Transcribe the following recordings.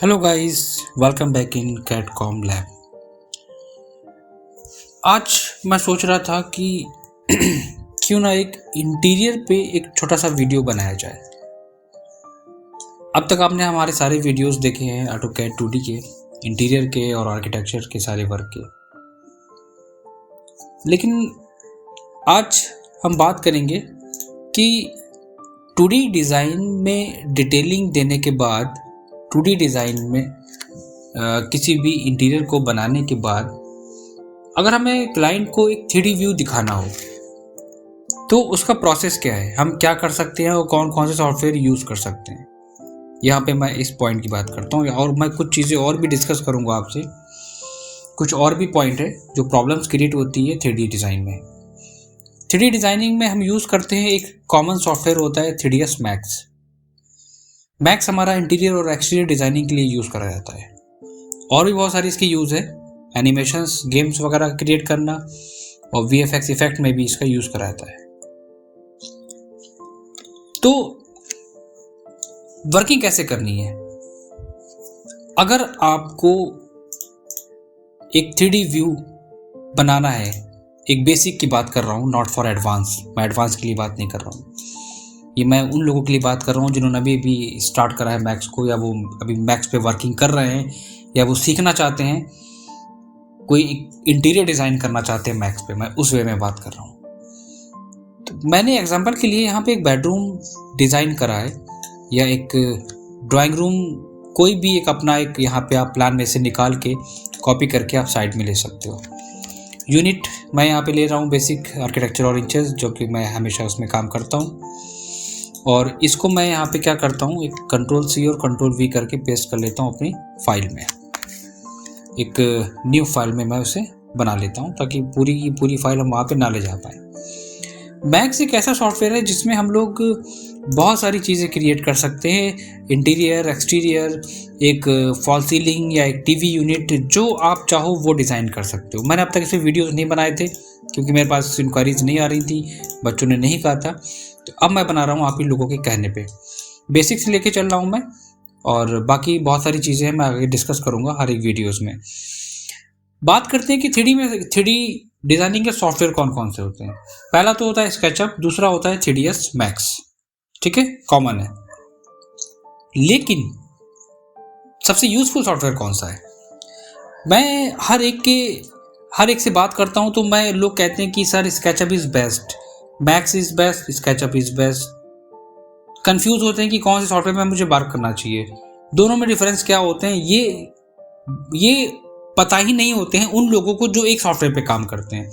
Hello guys, welcome back in Catcom lab. आज मैं सोच रहा था कि क्यों ना एक इंटीरियर पे एक छोटा सा वीडियो बनाया जाए। अब तक आपने हमारे सारे वीडियोस देखे हैं ऑटोकैड 2D के, इंटीरियर के और आर्किटेक्चर के सारे वर्क के, लेकिन आज हम बात करेंगे कि 2D डिज़ाइन में डिटेलिंग देने के बाद, 2D डिज़ाइन में किसी भी इंटीरियर को बनाने के बाद अगर हमें क्लाइंट को एक 3D व्यू दिखाना हो तो उसका प्रोसेस क्या है, हम क्या कर सकते हैं और कौन कौन से सॉफ्टवेयर यूज़ कर सकते हैं। यहाँ पे मैं इस पॉइंट की बात करता हूँ और मैं कुछ चीज़ें और भी डिस्कस करूँगा आपसे। कुछ और भी पॉइंट है जो प्रॉब्लम्स क्रिएट होती है 3D डिज़ाइन में। 3D डिज़ाइनिंग में हम यूज़ करते हैं, एक कॉमन सॉफ्टवेयर होता है 3ds मैक्स। मैक्स हमारा इंटीरियर और एक्सटीरियर डिज़ाइनिंग के लिए यूज़ करा जाता है। और भी बहुत सारी इसकी यूज़ है, एनिमेशंस, गेम्स वगैरह क्रिएट करना और VFX इफेक्ट में भी इसका यूज़ करा जाता है। तो वर्किंग कैसे करनी है? अगर आपको एक 3D व्यू बनाना है, एक बेसिक की बात कर रहा हूँ, नॉट फॉर एडवांस, मैं एडवांस के लिए बात नहीं कर रहा हूँ, ये मैं उन लोगों के लिए बात कर रहा हूँ जिन्होंने अभी स्टार्ट करा है मैक्स को, या वो अभी मैक्स पे वर्किंग कर रहे हैं, या वो सीखना चाहते हैं, कोई इंटीरियर डिज़ाइन करना चाहते हैं मैक्स पे, मैं उस वे में बात कर रहा हूँ। तो मैंने एग्जांपल के लिए यहाँ पे एक बेडरूम डिज़ाइन करा है, या एक ड्राइंग रूम, कोई भी एक अपना एक यहाँ पे आप प्लान में से निकाल के कॉपी करके आप साइड में ले सकते हो। यूनिट मैं यहाँ पे ले रहा हूँ बेसिक आर्किटेक्चर और इंचेस, जो कि मैं हमेशा उसमें काम करता हूँ। और इसको मैं यहाँ पे क्या करता हूँ, एक Ctrl+C और Ctrl+V करके पेस्ट कर लेता हूँ अपनी फाइल में। एक न्यू फाइल में मैं उसे बना लेता हूँ ताकि पूरी की पूरी फाइल हम वहाँ पे ना ले जा पाएँ। मैक्स एक ऐसा सॉफ्टवेयर है जिसमें हम लोग बहुत सारी चीज़ें क्रिएट कर सकते हैं, इंटीरियर, एक्सटीरियर, एक फॉल सीलिंग या एक टीवी यूनिट, जो आप चाहो वो डिज़ाइन कर सकते हो। मैंने अब तक इसे वीडियोस नहीं बनाए थे क्योंकि मेरे पास इंक्वायरीज नहीं आ रही थी, बच्चों ने नहीं कहा था, तो अब मैं बना रहा हूँ आप ही लोगों के कहने पे। बेसिक से लेके चल रहा हूँ मैं, और बाकी बहुत सारी चीज़ें हैं मैं आगे डिस्कस करूँगा हर एक वीडियोज़ में। बात करते हैं कि 3D डिज़ाइनिंग के सॉफ्टवेयर कौन कौन से होते हैं। पहला तो होता है स्केचअप, दूसरा होता है 3ds मैक्स, ठीक है, कॉमन है। लेकिन सबसे यूजफुल सॉफ्टवेयर कौन सा है? मैं हर एक से बात करता हूं तो लोग कहते हैं कि sir SketchUp is best, max is best, SketchUp is best. Confuse होते हैं कि कौन से सॉफ्टवेयर में मुझे वर्क करना चाहिए, दोनों में डिफरेंस क्या होते हैं, ये पता ही नहीं होते हैं उन लोगों को जो एक सॉफ्टवेयर पे काम करते हैं।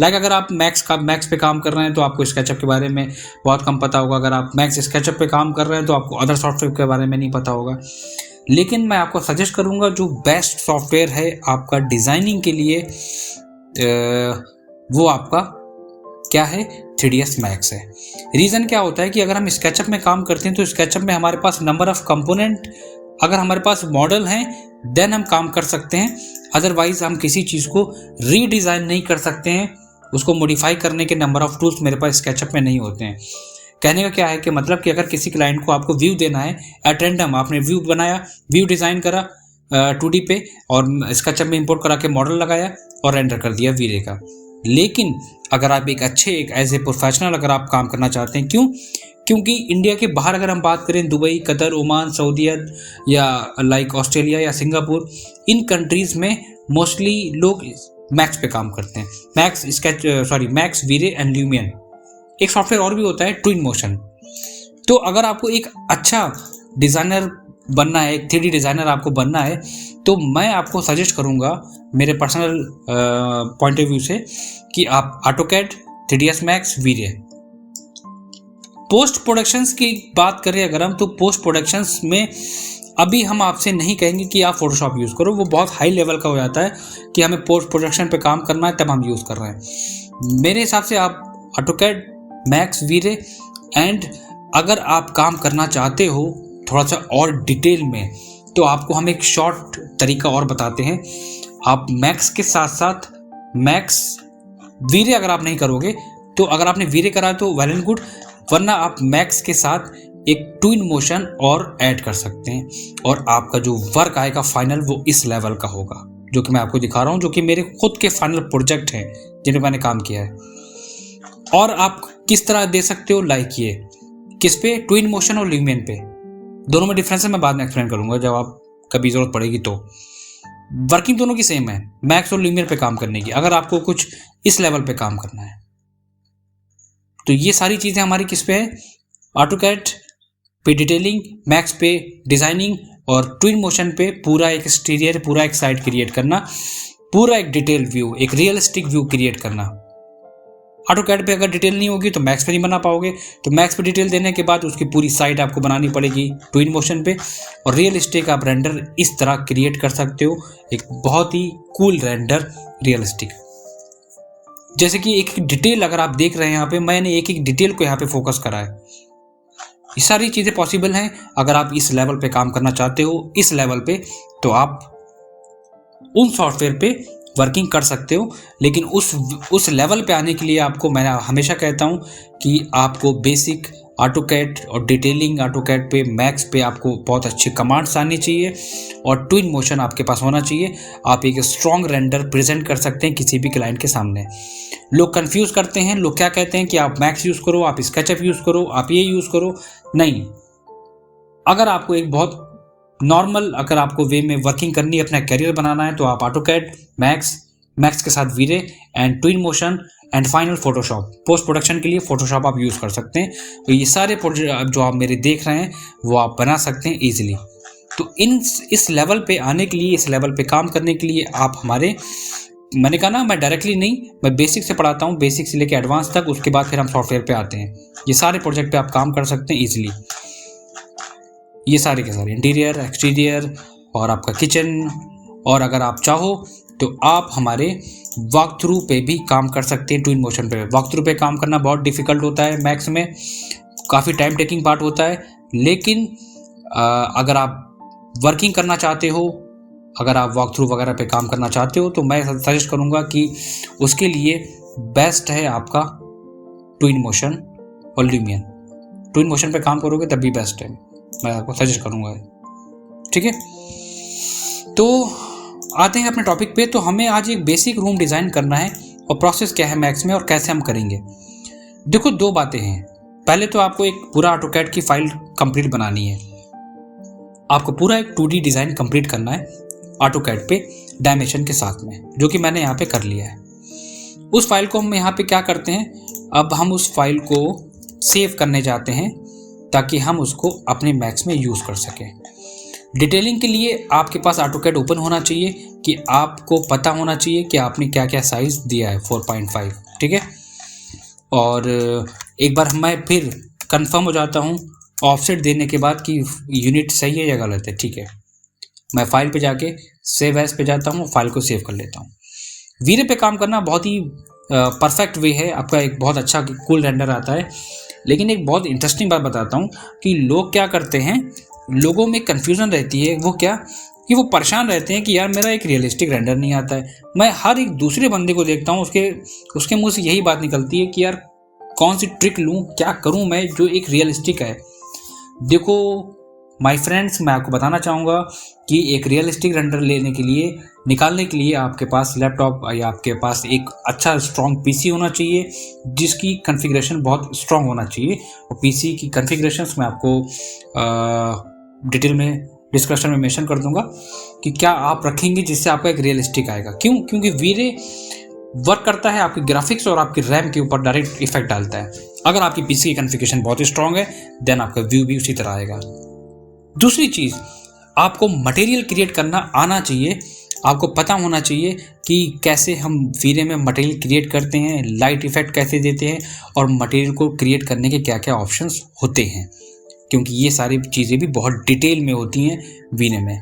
लाइक अगर आप मैक्स पे काम कर रहे हैं तो आपको स्केचअप के बारे में बहुत कम पता होगा। अगर आप मैक्स स्केचअप पे काम कर रहे हैं तो आपको अदर सॉफ्टवेयर के बारे में नहीं पता होगा। लेकिन मैं आपको सजेस्ट करूंगा जो बेस्ट सॉफ्टवेयर है आपका डिज़ाइनिंग के लिए, वो आपका क्या है, 3ds मैक्स है। रीज़न क्या होता है कि अगर हम स्केचअप में काम करते हैं तो स्केचअप में हमारे पास नंबर ऑफ़ कंपोनेंट, अगर हमारे पास मॉडल हैं देन हम काम कर सकते हैं, अदरवाइज हम किसी चीज़ को रीडिज़ाइन नहीं कर सकते हैं। उसको मॉडिफाई करने के नंबर ऑफ़ टूल्स मेरे पास स्केचअप में नहीं होते हैं। कहने का क्या है कि मतलब कि अगर किसी क्लाइंट को आपको व्यू देना है एट रैंडम, आपने व्यू बनाया, व्यू डिज़ाइन करा 2D पे और स्केचअप में इंपोर्ट करा के मॉडल लगाया और रेंडर कर दिया वीरे का। लेकिन अगर आप एक अच्छे, एक एज ए प्रोफेशनल अगर आप काम करना चाहते हैं, क्योंकि इंडिया के बाहर अगर हम बात करें, दुबई, कतर, ओमान, सऊदीयत या लाइक ऑस्ट्रेलिया या सिंगापुर, इन कंट्रीज़ में मोस्टली लोग मैक्स पे काम करते हैं। Max, Veere and ल्यूमियन। एक सॉफ्टवेयर और भी होता है ट्विन मोशन। तो अगर आपको एक अच्छा डिज़ाइनर बनना है, एक 3D डिज़ाइनर आपको बनना है, तो मैं आपको सजेस्ट करूँगा मेरे पर्सनल पॉइंट ऑफ व्यू से कि आप AutoCAD, 3ds Max, VRay. Post productions की बात करें अगर हम, तो पोस्ट प्रोडक्शंस में अभी हम आपसे नहीं कहेंगे कि आप फोटोशॉप यूज़ करो, वो बहुत हाई लेवल का हो जाता है कि हमें पोस्ट प्रोडक्शन पे काम करना है तब हम यूज़ कर रहे हैं। मेरे हिसाब से आप ऑटोकैड, मैक्स, वीरे, एंड अगर आप काम करना चाहते हो थोड़ा सा और डिटेल में, तो आपको हम एक शॉर्ट तरीका और बताते हैं। आप मैक्स के साथ साथ वीरे अगर आप नहीं करोगे, तो अगर आपने वीरे करा तो वेल एंड गुड, वरना आप मैक्स के साथ एक ट्विन मोशन और ऐड कर सकते हैं, और आपका जो वर्क आएगा फाइनल वो इस लेवल का होगा, जो कि मैं आपको दिखा रहा हूँ, जो कि मेरे खुद के फाइनल प्रोजेक्ट हैं जिन पर मैंने काम किया है। और आप किस तरह दे सकते हो, लाइक ये किस पे, ट्विन मोशन और ल्यूमियन पे। दोनों में डिफरेंस है, मैं बाद में एक्सप्लेन करूंगा जब आप कभी जरूरत पड़ेगी तो। वर्किंग दोनों की सेम है, मैक्स और ल्यूमियन पे काम करने की, अगर आपको कुछ इस लेवल पे काम करना है। तो ये सारी चीज़ें हमारी किस पे है, ऑटोकैड पे डिटेलिंग, मैक्स पे डिजाइनिंग, और ट्विन मोशन पे पूरा एक एक्सटीरियर, पूरा एक साइड क्रिएट करना, पूरा एक डिटेल व्यू, एक रियलिस्टिक व्यू क्रिएट करना। ऑटोकैड पे अगर डिटेल नहीं होगी तो मैक्स पे नहीं बना पाओगे, तो मैक्स पे डिटेल देने के बाद उसकी पूरी साइड आपको बनानी पड़ेगी ट्विन मोशन पे, और रियलिस्टिक आप रेंडर इस तरह क्रिएट कर सकते हो, एक बहुत ही कूल रेंडर रियलिस्टिक। जैसे कि एक एक डिटेल अगर आप देख रहे हैं यहाँ पे, मैंने एक एक डिटेल को यहाँ पे फोकस करा है। ये सारी चीज़ें पॉसिबल हैं अगर आप इस लेवल पे काम करना चाहते हो, इस लेवल पे, तो आप उन सॉफ्टवेयर पे वर्किंग कर सकते हो। लेकिन उस लेवल पे आने के लिए आपको, मैं हमेशा कहता हूँ कि आपको बेसिक ऑटोकैड और डिटेलिंग ऑटोकैड पे, मैक्स पे आपको बहुत अच्छे कमांड्स आने चाहिए, और ट्विन मोशन आपके पास होना चाहिए। आप एक स्ट्रॉन्ग रेंडर प्रेजेंट कर सकते हैं किसी भी क्लाइंट के सामने। लोग कंफ्यूज करते हैं, लोग क्या कहते हैं कि आप मैक्स यूज़ करो, आप स्केचअप यूज़ करो, आप ये यूज़ करो। नहीं, अगर आपको एक बहुत नॉर्मल, अगर आपको वे में वर्किंग करनी है, अपना करियर बनाना है, तो आप ऑटोकैड, मैक्स के साथ VRay and Twinmotion and final Photoshop, post production के लिए फोटोशॉप आप यूज़ कर सकते हैं। तो ये सारे प्रोजेक्ट जो आप मेरे देख रहे हैं वो आप बना सकते हैं ईजिली। तो इस लेवल पे आने के लिए, इस लेवल पे काम करने के लिए आप हमारे, मैंने कहा ना, मैं डायरेक्टली नहीं, मैं बेसिक से पढ़ाता हूँ, बेसिक से लेकर एडवांस तक, उसके बाद फिर हम सॉफ्टवेयर पे आते हैं। ये सारे प्रोजेक्ट पे आप काम कर सकते हैं ईजिली। ये सारे के सारे इंटीरियर, एक्सटीरियर और आपका किचन, और अगर आप चाहो तो आप हमारे वॉक थ्रू पे भी काम कर सकते हैं। ट्विन मोशन पे वॉक थ्रू पे काम करना बहुत डिफिकल्ट होता है, मैक्स में काफ़ी टाइम टेकिंग पार्ट होता है, लेकिन अगर आप वर्किंग करना चाहते हो, अगर आप वॉक थ्रू वगैरह पे काम करना चाहते हो, तो मैं सजेस्ट करूँगा कि उसके लिए बेस्ट है आपका ट्विन मोशन और ल्यूमियन। ट्विन मोशन पे काम करोगे तब भी बेस्ट है, मैं आपको सजेस्ट करूँगा। ठीक है, तो आते हैं अपने टॉपिक पे। तो हमें आज एक बेसिक रूम डिज़ाइन करना है, और प्रोसेस क्या है मैक्स में और कैसे हम करेंगे। देखो, दो बातें हैं। पहले तो आपको एक पूरा ऑटोकैड की फाइल कंप्लीट बनानी है, आपको पूरा एक 2D डिज़ाइन कंप्लीट करना है ऑटोकैड पे डायमेंशन के साथ में, जो कि मैंने यहाँ पे कर लिया है। उस फाइल को हम यहाँ पे क्या करते हैं, अब हम उस फाइल को सेव करने जाते हैं ताकि हम उसको अपने मैक्स में यूज़ कर सकें। डिटेलिंग के लिए आपके पास ऑटोकैड ओपन होना चाहिए, कि आपको पता होना चाहिए कि आपने क्या क्या साइज़ दिया है, 4.5। ठीक है, और एक बार मैं फिर कंफर्म हो जाता हूँ ऑफसेट देने के बाद कि यूनिट सही है या गलत है। ठीक है, मैं फाइल पे जाके सेव एज पे जाता हूँ, फाइल को सेव कर लेता हूँ। वीरे पे काम करना बहुत ही परफेक्ट वे है, आपका एक बहुत अच्छा कूल रेंडर आता है। लेकिन एक बहुत इंटरेस्टिंग बात बताता हूँ कि लोग क्या करते हैं, लोगों में कन्फ्यूज़न रहती है। वो क्या कि वो परेशान रहते हैं कि यार मेरा एक रियलिस्टिक रेंडर नहीं आता है। मैं हर एक दूसरे बंदे को देखता हूँ, उसके मुंह से यही बात निकलती है कि यार कौन सी ट्रिक लूँ, क्या करूँ मैं जो एक रियलिस्टिक है। देखो माय फ्रेंड्स, मैं आपको बताना चाहूँगा कि एक रियलिस्टिक रेंडर लेने के लिए, निकालने के लिए आपके पास लैपटॉप या आपके पास एक अच्छा स्ट्रॉन्ग पीसी होना चाहिए, जिसकी कॉन्फ़िगरेशन बहुत स्ट्रॉन्ग होना चाहिए। और पीसी की कॉन्फ़िगरेशंस मैं आपको डिटेल में डिस्कशन में मेंशन कर दूंगा कि क्या आप रखेंगे जिससे आपका एक रियलिस्टिक आएगा। क्योंकि वीरे वर्क करता है आपकी ग्राफिक्स और आपकी रैम के ऊपर डायरेक्ट इफेक्ट डालता है। अगर आपकी पीसी की कॉन्फ़िगरेशन बहुत स्ट्रॉन्ग है, देन आपका व्यू भी उसी तरह आएगा। दूसरी चीज़, आपको मटेरियल क्रिएट करना आना चाहिए, आपको पता होना चाहिए कि कैसे हम वीरे में मटेरियल क्रिएट करते हैं, लाइट इफेक्ट कैसे देते हैं, और मटेरियल को क्रिएट करने के क्या क्या ऑप्शंस होते हैं, क्योंकि ये सारी चीज़ें भी बहुत डिटेल में होती हैं वीरे में।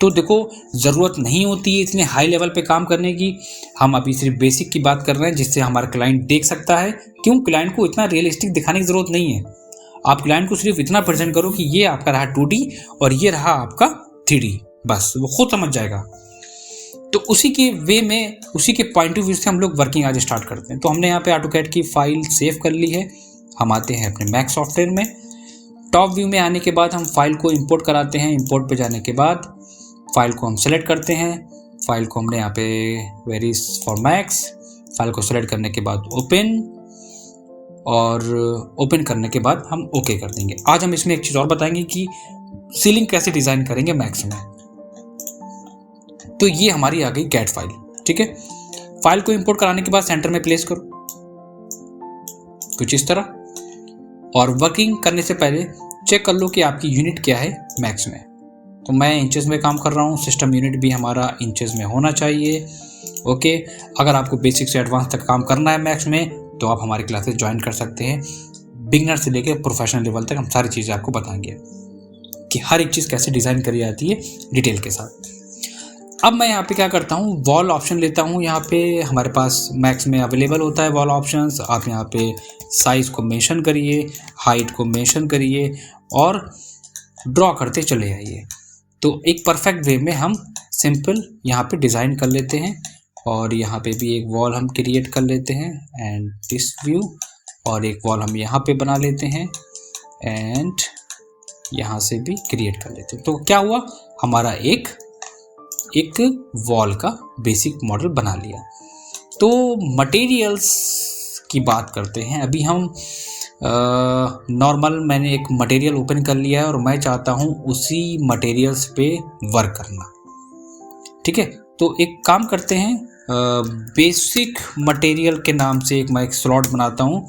तो देखो, ज़रूरत नहीं होती है इतने हाई लेवल पे काम करने की। हम अभी सिर्फ बेसिक की बात कर रहे हैं, जिससे हमारा क्लाइंट देख सकता है। क्यों, क्लाइंट को इतना रियलिस्टिक दिखाने की ज़रूरत नहीं है। आप क्लाइंट को सिर्फ इतना प्रेजेंट करो कि ये आपका रहा 2D और ये रहा आपका 3D, बस वो खुद समझ जाएगा। तो उसी के वे में, उसी के पॉइंट ऑफ व्यू से हम लोग वर्किंग आज स्टार्ट करते हैं। तो हमने यहाँ पे ऑटोकैड की फाइल सेव कर ली है। हम आते हैं अपने मैक्स सॉफ्टवेयर में। टॉप व्यू में आने के बाद हम फाइल को इंपोर्ट कराते हैं। इंपोर्ट पे जाने के बाद फाइल को हम सेलेक्ट करते हैं। फाइल को हमने यहाँ पे where is for max, file को सेलेक्ट करने के बाद ओपन, और ओपन करने के बाद हम ओके कर देंगे। आज हम इसमें एक चीज़ और बताएंगे कि सीलिंग कैसे डिज़ाइन करेंगे मैक्स में। तो ये हमारी आ गई कैट फाइल, ठीक है। फाइल को इंपोर्ट कराने के बाद सेंटर में प्लेस करो कुछ इस तरह, और वर्किंग करने से पहले चेक कर लो कि आपकी यूनिट क्या है मैक्स में। तो मैं इंचेस में काम कर रहा हूँ, सिस्टम यूनिट भी हमारा इंचेस में होना चाहिए। ओके, अगर आपको बेसिक से एडवांस तक काम करना है मैक्स में तो आप हमारी क्लासेस ज्वाइन कर सकते हैं। बिगनर से लेकर प्रोफेशनल लेवल तक हम सारी चीज़ें आपको बताएंगे कि हर एक चीज़ कैसे डिज़ाइन करी जाती है डिटेल के साथ। अब मैं यहाँ पे क्या करता हूँ, वॉल ऑप्शन लेता हूँ। यहाँ पे हमारे पास मैक्स में अवेलेबल होता है वॉल ऑप्शंस। आप यहाँ पे साइज़ को मेंशन करिए, हाइट को मेंशन करिए और ड्रॉ करते चले जाइए। तो एक परफेक्ट वे में हम सिंपल यहाँ पे डिज़ाइन कर लेते हैं। और यहाँ पे भी एक वॉल हम क्रिएट कर लेते हैं एंड दिस व्यू, और एक वॉल हम यहाँ पे बना लेते हैं एंड यहाँ से भी क्रिएट कर लेते हैं। तो क्या हुआ, हमारा एक वॉल का बेसिक मॉडल बना लिया। तो मटेरियल्स की बात करते हैं। अभी हम नॉर्मल मैंने एक मटेरियल ओपन कर लिया है और मैं चाहता हूँ उसी मटेरियल्स पे वर्क करना, ठीक है। तो एक काम करते हैं, बेसिक मटेरियल के नाम से मैं एक स्लॉट बनाता हूँ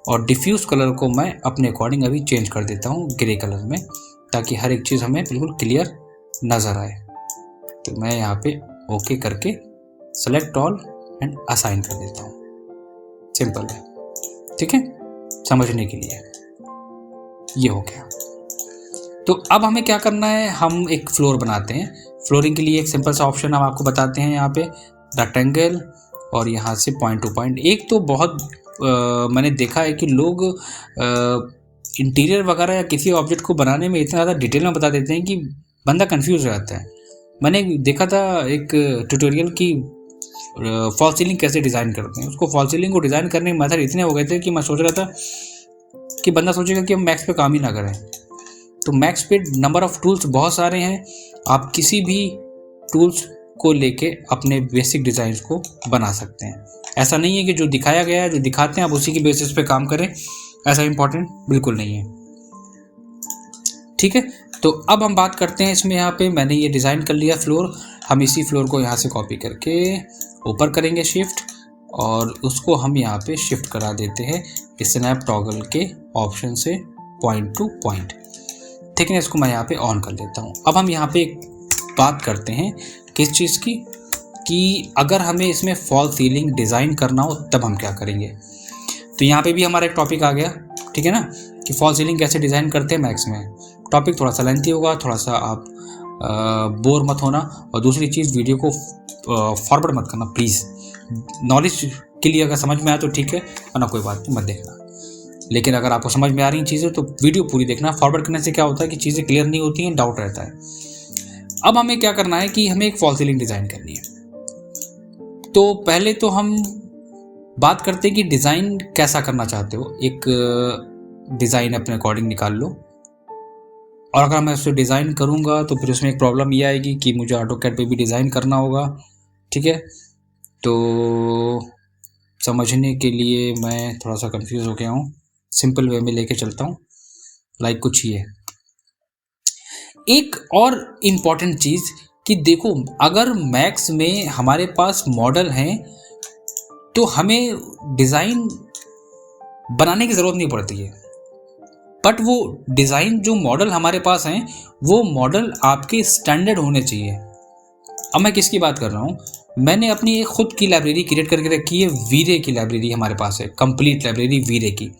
और डिफ्यूज़ कलर को मैं अपने अकॉर्डिंग अभी चेंज कर देता हूँ ग्रे कलर में, ताकि हर एक चीज़ हमें बिल्कुल क्लियर नज़र आए। तो मैं यहाँ पे ओके करके सेलेक्ट ऑल एंड असाइन कर देता हूँ। सिंपल है, ठीक है, समझने के लिए ये हो गया। तो अब हमें क्या करना है, हम एक फ्लोर बनाते हैं। फ्लोरिंग के लिए एक सिंपल सा ऑप्शन हम आपको बताते हैं, यहाँ पे रेक्टेंगल और यहाँ से पॉइंट टू पॉइंट। एक तो बहुत मैंने देखा है कि लोग इंटीरियर वगैरह या किसी ऑब्जेक्ट को बनाने में इतना ज़्यादा डिटेल में बता देते हैं कि बंदा कंफ्यूज हो जाता है। मैंने देखा था एक ट्यूटोरियल की फॉल सीलिंग कैसे डिज़ाइन करते हैं। उसको फॉल सीलिंग को डिज़ाइन करने के मेथड इतने हो गए थे कि मैं सोच रहा था कि बंदा सोचेगा कि हम मैक्स पे काम ही ना करें। तो मैक्स पे नंबर ऑफ़ टूल्स बहुत सारे हैं, आप किसी भी टूल्स को लेके अपने बेसिक डिज़ाइंस को बना सकते हैं। ऐसा नहीं है कि जो दिखाया गया है, जो दिखाते हैं आप उसी की बेसिस पे काम करें, ऐसा इम्पोर्टेंट बिल्कुल नहीं है, ठीक है। तो अब हम बात करते हैं इसमें, यहाँ पे मैंने ये डिज़ाइन कर लिया फ्लोर। हम इसी फ्लोर को यहाँ से कॉपी करके ऊपर करेंगे शिफ्ट, और उसको हम यहाँ पे शिफ्ट करा देते हैं स्नैप टॉगल के ऑप्शन से पॉइंट टू पॉइंट। थिकनेस को मैं यहाँ पे ऑन कर देता हूँ। अब हम यहाँ पे एक बात करते हैं किस चीज़ की, कि अगर हमें इसमें फॉल सीलिंग डिज़ाइन करना हो तब हम क्या करेंगे। तो यहाँ पे भी हमारा एक टॉपिक आ गया, ठीक है ना, कि फॉल सीलिंग कैसे डिज़ाइन करते हैं मैक्स में। टॉपिक थोड़ा सा लेंथी होगा, थोड़ा सा आप बोर मत होना, और दूसरी चीज़ वीडियो को फॉरवर्ड मत करना प्लीज़। नॉलेज के लिए अगर समझ में आए तो ठीक है, वरना कोई बात नहीं, मत देखना। लेकिन अगर आपको समझ में आ रही चीज़ें तो वीडियो पूरी देखना। फॉरवर्ड करने से क्या होता है कि चीज़ें क्लियर नहीं होती हैं, डाउट रहता है। अब हमें क्या करना है कि हमें एक फॉल सीलिंग डिज़ाइन करनी है। तो पहले तो हम बात करते हैं कि डिज़ाइन कैसा करना चाहते हो। एक डिज़ाइन अपने अकॉर्डिंग निकाल लो, और अगर मैं उसको डिज़ाइन करूँगा तो फिर उसमें एक प्रॉब्लम ये आएगी कि मुझे ऑटोकैड पे भी डिज़ाइन करना होगा, ठीक है। तो समझने के लिए मैं थोड़ा सा कंफ्यूज हो गया हूँ, सिंपल वे में लेके चलता हूँ। लाइक कुछ ये एक और इम्पॉर्टेंट चीज़ कि देखो, अगर मैक्स में हमारे पास मॉडल हैं तो हमें डिज़ाइन बनाने की ज़रूरत नहीं पड़ती है, बट वो डिज़ाइन जो मॉडल हमारे पास हैं वो मॉडल आपके स्टैंडर्ड होने चाहिए। अब मैं किसकी बात कर रहा हूँ, मैंने अपनी एक खुद की लाइब्रेरी क्रिएट करके रखी है। वीरे की लाइब्रेरी हमारे पास है, कंप्लीट लाइब्रेरी वीरे की।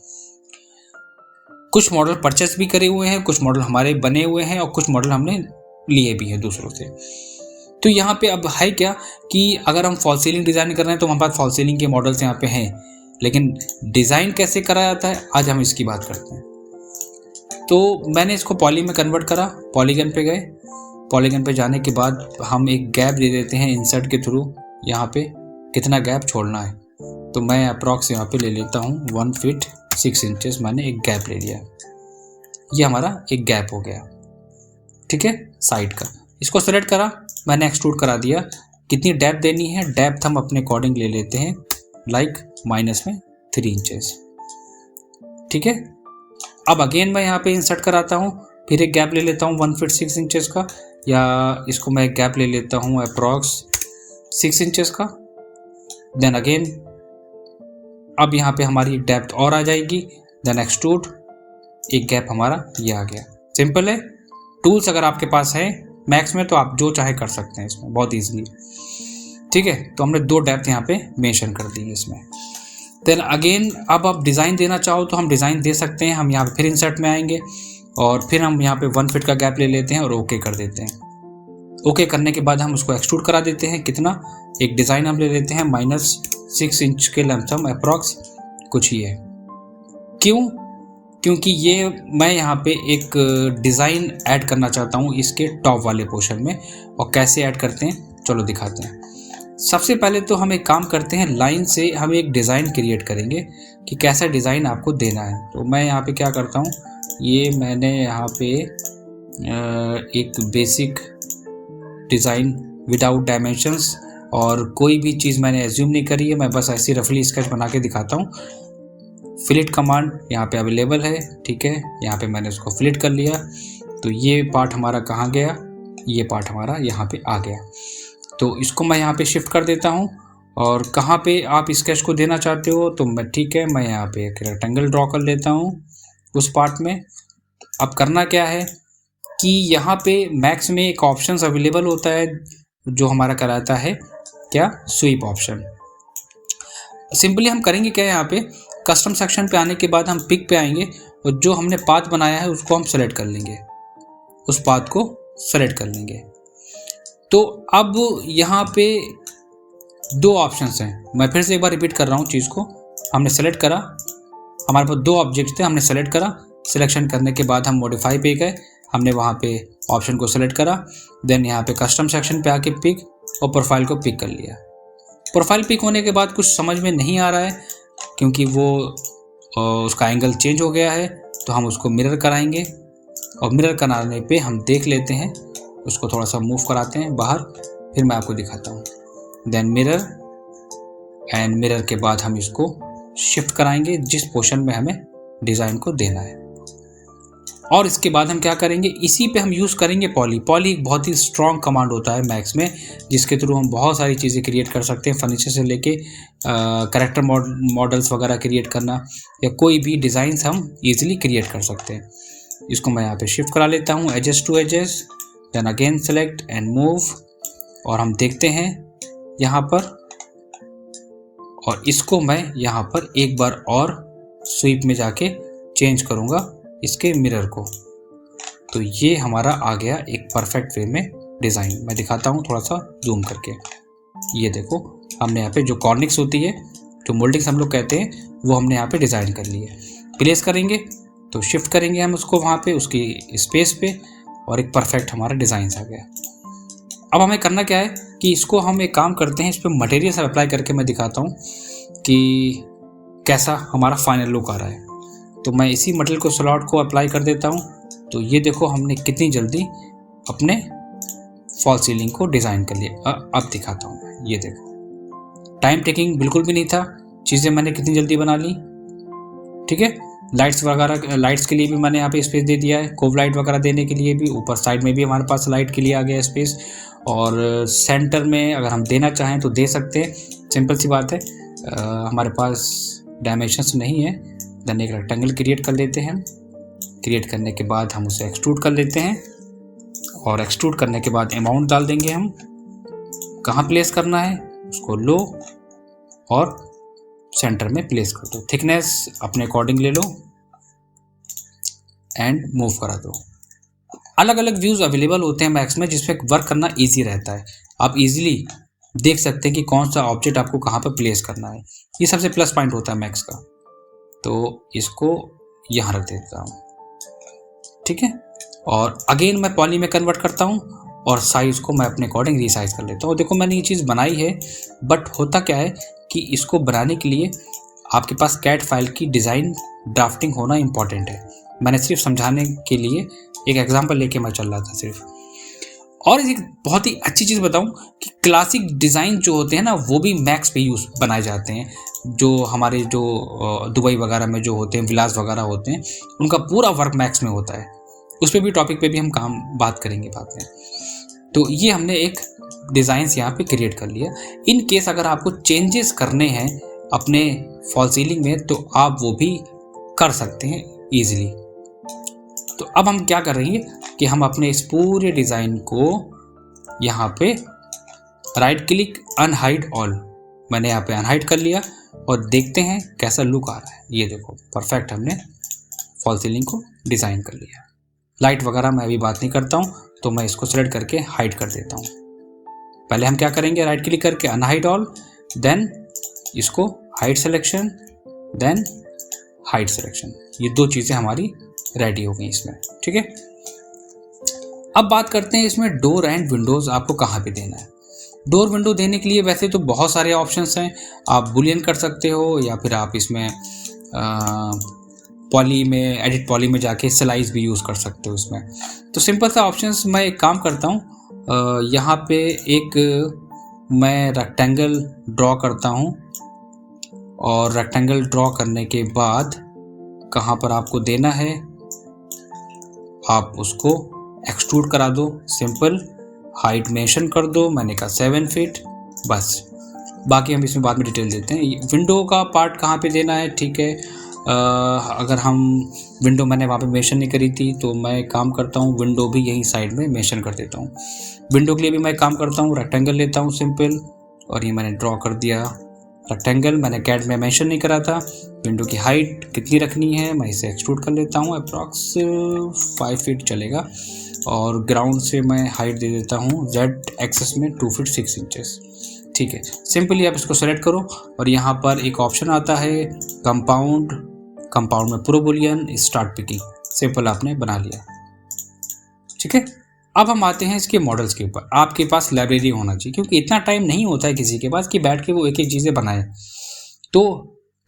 कुछ मॉडल परचेस भी करे हुए हैं, कुछ मॉडल हमारे बने हुए हैं, और कुछ मॉडल हमने लिए भी हैं दूसरों से। तो यहाँ पे अब है क्या कि अगर हम फॉल सीलिंग डिज़ाइन कर रहे हैं तो हमारे पास फॉल सीलिंग के मॉडल्स यहाँ पे हैं, लेकिन डिज़ाइन कैसे करा जाता है आज हम इसकी बात करते हैं। तो मैंने इसको पॉली में कन्वर्ट करा, पॉलीगन पे गए। पॉलीगन पे जाने के बाद हम एक गैप दे देते हैं इंसर्ट के थ्रू, यहाँ पे कितना गैप छोड़ना है। तो मैं अप्रॉक्स यहाँ पे ले लेता हूँ 1 फीट 6 इंचेस, मैंने एक गैप ले लिया। ये हमारा एक गैप हो गया, ठीक है, साइड का। इसको सेलेक्ट करा, मैंने एक्सट्रूड करा दिया। कितनी डेप्थ देनी है, डेप्थ हम अपने अकॉर्डिंग ले लेते हैं, लाइक माइनस में 3 इंचेस, ठीक है। अब अगेन मैं यहाँ पे इंसर्ट कराता हूँ, फिर एक गैप ले लेता हूँ 1 फीट 6 इंचेस का, या इसको मैं एक गैप ले लेता हूँ अप्रॉक्स 6 इंचेस का। देन अगेन अब यहाँ पे हमारी डेप्थ और आ जाएगी, देन एक्सट्रूड, एक गैप हमारा ये आ गया। सिंपल है। टूल्स अगर आपके पास है मैक्स में तो आप जो चाहे कर सकते हैं इसमें बहुत ईजिली, ठीक है। तो हमने 2 डेप्थ यहाँ पे मेंशन कर दी है इसमें। देन अगेन अब आप डिज़ाइन देना चाहो तो हम डिज़ाइन दे सकते हैं। हम यहाँ पे फिर इंसर्ट में आएंगे और फिर हम यहाँ पे 1 फीट का गैप ले लेते हैं और ओके कर देते हैं। ओके करने के बाद हम उसको एक्सट्रूड करा देते हैं। कितना, एक डिज़ाइन हम ले लेते हैं -6 इंच के लमसम अप्रॉक्स, कुछ ही है। क्यों? क्योंकि ये मैं यहाँ पे एक डिज़ाइन ऐड करना चाहता हूँ इसके टॉप वाले पोर्शन में। और कैसे ऐड करते हैं चलो दिखाते हैं। सबसे पहले तो हम एक काम करते हैं, लाइन से हम एक डिज़ाइन क्रिएट करेंगे कि कैसा डिज़ाइन आपको देना है। तो मैं यहाँ पे क्या करता हूँ, ये मैंने यहाँ पे एक बेसिक डिज़ाइन विदाउट डायमेंशंस और कोई भी चीज़ मैंने एज्यूम नहीं करी है, मैं बस ऐसी रफली स्केच बना के दिखाता हूँ। फिलिट कमांड यहाँ पे अवेलेबल है, ठीक है। यहाँ पे मैंने उसको फिलिट कर लिया। तो ये पार्ट हमारा कहाँ गया, ये पार्ट हमारा यहाँ पे आ गया। तो इसको मैं यहाँ पे शिफ्ट कर देता हूँ। और कहाँ पे आप स्केच को देना चाहते हो तो मैं, ठीक है, मैं यहाँ पे एक रेक्टेंगल ड्रॉ कर लेता हूँ उस पार्ट में। अब करना क्या है कि यहाँ पे मैक्स में एक ऑप्शन अवेलेबल होता है जो हमारा कहलाता है क्या, स्वीप ऑप्शन। सिंपली हम करेंगे क्या, यहाँ पे कस्टम सेक्शन पे आने के बाद हम पिक पे आएंगे और जो हमने पाथ बनाया है उसको हम सेलेक्ट कर लेंगे, उस पाथ को सेलेक्ट कर लेंगे। तो अब यहाँ पे 2 ऑप्शंस हैं। मैं फिर से एक बार रिपीट कर रहा हूँ चीज़ को। हमने सेलेक्ट करा, हमारे पास 2 ऑब्जेक्ट्स थे, हमने सेलेक्ट करा। सिलेक्शन करने के बाद हम मॉडिफाई पे गए, हमने वहाँ पे ऑप्शन को सेलेक्ट करा। देन यहाँ पे कस्टम सेक्शन पे आके पिक और प्रोफाइल को पिक कर लिया। प्रोफाइल पिक होने के बाद कुछ समझ में नहीं आ रहा है क्योंकि वो उसका एंगल चेंज हो गया है, तो हम उसको मिरर कराएंगे। और मिरर कराने पे हम देख लेते हैं, उसको थोड़ा सा मूव कराते हैं बाहर, फिर मैं आपको दिखाता हूँ। देन मिरर एंड मिरर के बाद हम इसको शिफ्ट कराएंगे जिस पोर्शन में हमें डिज़ाइन को देना है। और इसके बाद हम क्या करेंगे, इसी पे हम यूज़ करेंगे पॉली। पॉली एक बहुत ही स्ट्रॉन्ग कमांड होता है मैक्स में, जिसके थ्रू हम बहुत सारी चीज़ें क्रिएट कर सकते हैं, फर्नीचर से लेके कैरेक्टर मॉडल्स वगैरह क्रिएट करना या कोई भी डिज़ाइंस हम इजीली क्रिएट कर सकते हैं। इसको मैं यहाँ पे शिफ्ट करा लेता हूँ, edges to edges, then again select and move. और हम देखते हैं यहाँ पर, और इसको मैं यहाँ पर एक बार और स्वीप में जाके चेंज करूँगा इसके मिरर को। तो ये हमारा आ गया एक परफेक्ट वे में डिज़ाइन। मैं दिखाता हूँ थोड़ा सा जूम करके। ये देखो, हमने यहाँ पे जो कॉर्निक्स होती है, जो मोल्डिंग्स हम लोग कहते हैं, वो हमने यहाँ पे डिज़ाइन कर ली है। प्लेस करेंगे तो शिफ्ट करेंगे हम उसको वहाँ पे उसकी स्पेस पे, और एक परफेक्ट हमारा डिज़ाइन आ गया। अब हमें करना क्या है कि इसको हम एक काम करते हैं, इस पर मटेरियल सब अप्लाई करके मैं दिखाता हूँ कि कैसा हमारा फाइनल लुक आ रहा है। तो मैं इसी मटेरियल को स्लॉट को अप्लाई कर देता हूँ। तो ये देखो हमने कितनी जल्दी अपने फॉल सीलिंग को डिज़ाइन कर लिया। अब दिखाता हूँ मैं, ये देखो, टाइम टेकिंग बिल्कुल भी नहीं था, चीज़ें मैंने कितनी जल्दी बना ली, ठीक है। लाइट्स वगैरह, लाइट्स के लिए भी मैंने यहाँ पे स्पेस दे दिया है, कोव लाइट वगैरह देने के लिए भी। ऊपर साइड में भी हमारे पास लाइट के लिए आ गया स्पेस, और सेंटर में अगर हम देना चाहें तो दे सकते हैं। सिंपल सी बात है, हमारे पास डायमेंशंस नहीं है। देन एक रेक्टेंगल क्रिएट कर लेते हैं। क्रिएट करने के बाद हम उसे एक्सट्रूड कर लेते हैं, और एक्सट्रूड करने के बाद अमाउंट डाल देंगे हम। कहाँ प्लेस करना है उसको लो और सेंटर में प्लेस कर दो। थिकनेस अपने अकॉर्डिंग ले लो एंड मूव करा दो। अलग अलग व्यूज़ अवेलेबल होते हैं मैक्स में, जिसमें वर्क करना ईजी रहता है। आप इजीली देख सकते हैं कि कौन सा ऑब्जेक्ट आपको कहाँ पर प्लेस करना है। ये सबसे प्लस पॉइंट होता है मैक्स का। तो इसको यहाँ रख देता हूँ, ठीक है। और अगेन मैं पॉली में कन्वर्ट करता हूँ और साइज़ को मैं अपने अकॉर्डिंग रीसाइज कर लेता हूँ। देखो मैंने ये चीज़ बनाई है, बट होता क्या है कि इसको बनाने के लिए आपके पास कैट फाइल की डिज़ाइन ड्राफ्टिंग होना इम्पॉर्टेंट है। मैंने सिर्फ समझाने के लिए एक एग्जांपल लेके मैं चल रहा था सिर्फ। और एक बहुत ही अच्छी चीज़ बताऊं कि क्लासिक डिज़ाइन जो होते हैं ना वो भी मैक्स पे यूज़ बनाए जाते हैं। जो हमारे जो दुबई वगैरह में जो होते हैं विलास वगैरह होते हैं उनका पूरा वर्क मैक्स में होता है। उस पर भी टॉपिक पे भी हम बात करेंगे बाद में। तो ये हमने एक डिज़ाइंस यहाँ पे क्रिएट कर लिया। इन केस अगर आपको चेंजेस करने हैं अपने फॉल सीलिंग में तो आप वो भी कर सकते हैं ईजिली। तो अब हम क्या करेंगे कि हम अपने इस पूरे डिज़ाइन को यहाँ पे राइट क्लिक अनहाइड ऑल, मैंने यहाँ पे अनहाइड कर लिया और देखते हैं कैसा लुक आ रहा है। ये देखो परफेक्ट हमने फॉल सीलिंग को डिज़ाइन कर लिया। लाइट वगैरह मैं अभी बात नहीं करता हूँ, तो मैं इसको सेलेक्ट करके हाइड कर देता हूँ। पहले हम क्या करेंगे, राइट क्लिक करके अनहाइड ऑल, देन इसको hide selection, then hide selection. ये दो चीज़ें हमारी रेडी हो गई इसमें, ठीक है। अब बात करते हैं इसमें डोर एंड विंडोज़ आपको कहाँ पे देना है। डोर विंडो देने के लिए वैसे तो बहुत सारे ऑप्शंस हैं। आप बुलियन कर सकते हो या फिर आप इसमें पॉली में, एडिट पॉली में जाके स्लाइस भी यूज़ कर सकते हो इसमें। तो सिंपल सा ऑप्शंस मैं एक काम करता हूँ, यहाँ पे एक मैं रेक्टेंगल ड्रॉ करता हूँ और रेक्टेंगल ड्रॉ करने के बाद कहाँ पर आपको देना है आप उसको एक्सट्रूड करा दो, सिंपल हाइट मेंशन कर दो, मैंने कहा 7 फीट, बस। बाकी हम इसमें बाद में डिटेल देते हैं। विंडो का पार्ट कहाँ पे देना है, ठीक है। अगर हम विंडो मैंने वहाँ पे मेंशन नहीं करी थी तो मैं काम करता हूँ विंडो भी यहीं साइड में मेंशन कर देता हूँ। विंडो के लिए भी मैं काम करता हूँ, रेक्टेंगल लेता हूँ सिंपल, और ये मैंने ड्रॉ कर दिया रेक्टेंगल। मैंने कैट में मेंशन नहीं करा था। विंडो की हाइट कितनी रखनी है, मैं इसे एक्सट्रूड कर लेता हूँ, अप्रॉक्स 5 फीट चलेगा। और ग्राउंड से मैं हाइट दे देता हूँ जेड एक्सेस में 2 फीट 6 इंचेस, ठीक है। सिंपली आप इसको सेलेक्ट करो और यहाँ पर एक ऑप्शन आता है कंपाउंड, कंपाउंड में pro Boolean start picking, simple आपने बना लिया, ठीक है। अब हम आते हैं इसके मॉडल्स के ऊपर। आपके पास लाइब्रेरी होना चाहिए, क्योंकि इतना टाइम नहीं होता है किसी के पास कि बैठ के वो एक एक चीज़ें बनाए। तो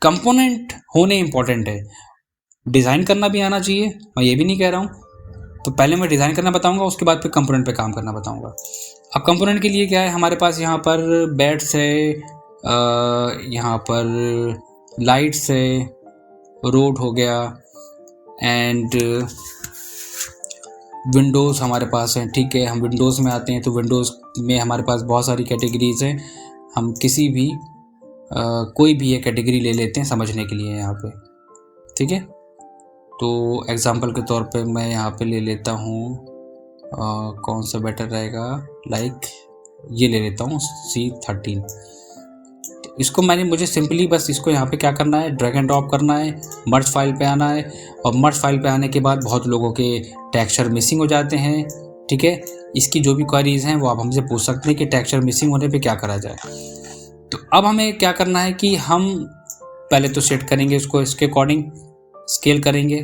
कंपोनेंट होने इंपॉर्टेंट है, डिज़ाइन करना भी आना चाहिए, मैं ये भी नहीं कह रहा हूँ। तो पहले मैं डिज़ाइन करना बताऊंगा, उसके बाद फिर कंपोनेंट पे काम करना बताऊंगा। अब कंपोनेंट के लिए क्या है, हमारे पास यहाँ पर बेड्स है, यहाँ पर लाइट्स है, रोड हो गया, एंड विंडोज़ हमारे पास हैं, ठीक है। हम विंडोज़ में आते हैं तो विंडोज़ में हमारे पास बहुत सारी कैटेगरीज़ हैं। हम किसी भी कोई भी एक कैटेगरी ले लेते हैं समझने के लिए यहाँ पे, ठीक है। तो एग्जांपल के तौर पे मैं यहाँ पे ले लेता हूँ, कौन सा बेटर रहेगा, लाइक ये ले लेता हूँ C13। तो इसको मुझे सिंपली बस इसको यहाँ पे क्या करना है, ड्रैग एंड ड्रॉप करना है, मर्ज फाइल पे आना है, और मर्ज फाइल पे आने के बाद बहुत लोगों के टेक्सचर मिसिंग हो जाते हैं, ठीक है। इसकी जो भी क्वेरीज हैं वो आप हमसे पूछ सकते हैं कि टेक्सचर मिसिंग होने पे क्या करा जाए। तो अब हमें क्या करना है कि हम पहले तो सेट करेंगे इसको, इसके अकॉर्डिंग स्केल करेंगे।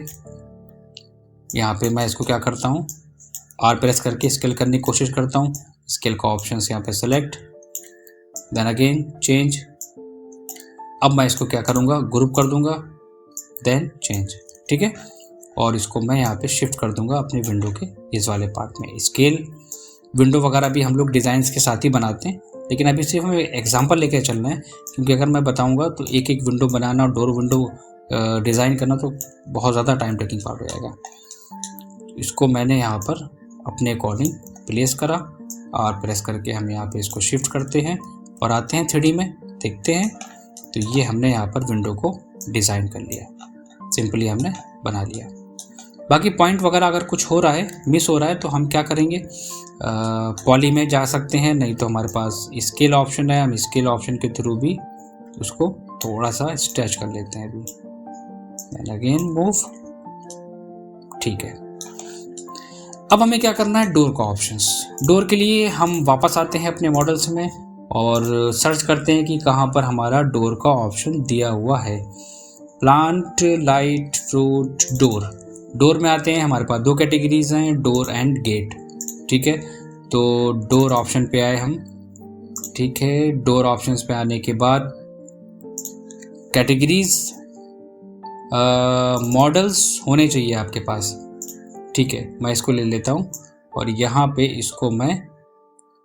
यहाँ पे मैं इसको क्या करता हूँ, R प्रेस करके स्केल करने की कोशिश करता हूँ। स्केल का ऑप्शन यहाँ पे सेलेक्ट, देन अगेन चेंज। अब मैं इसको क्या करूँगा, ग्रुप कर दूंगा, देन चेंज, ठीक है। और इसको मैं यहाँ पे शिफ्ट कर दूंगा अपने विंडो के इस वाले पार्ट में। स्केल विंडो वगैरह भी हम लोग डिज़ाइंस के साथ ही बनाते हैं, लेकिन अभी सिर्फ हमें एग्जांपल लेके चलना है, क्योंकि अगर मैं बताऊंगा तो एक एक विंडो बनाना और डोर विंडो डिज़ाइन करना तो बहुत ज़्यादा टाइम टेकिंग पार्ट हो जाएगा। इसको मैंने यहाँ पर अपने अकॉर्डिंग प्लेस करा, और प्रेस करके हम यहाँ पे इसको शिफ्ट करते हैं और आते हैं 3D में, देखते हैं। तो ये हमने यहाँ पर विंडो को डिज़ाइन कर लिया, सिंपली हमने बना लिया। बाकी पॉइंट वगैरह अगर कुछ हो रहा है, मिस हो रहा है, तो हम क्या करेंगे, पॉली में जा सकते हैं, नहीं तो हमारे पास स्केल ऑप्शन है, हम स्केल ऑप्शन के थ्रू भी उसको थोड़ा सा स्ट्रेच कर लेते हैं अभी, देन अगेन मूव, ठीक है। अब हमें क्या करना है, डोर का ऑप्शंस। डोर के लिए हम वापस आते हैं अपने मॉडल्स में और सर्च करते हैं कि कहाँ पर हमारा डोर का ऑप्शन दिया हुआ है। Plant, light, fruit, door. Door में आते हैं, हमारे पास 2 कैटेगरीज हैं, डोर एंड गेट, ठीक है। तो डोर ऑप्शन पे आए हम, ठीक है। डोर ऑप्शंस पे आने के बाद कैटेगरीज, मॉडल्स होने चाहिए आपके पास। ठीक है, मैं इसको ले लेता हूँ और यहाँ पे इसको मैं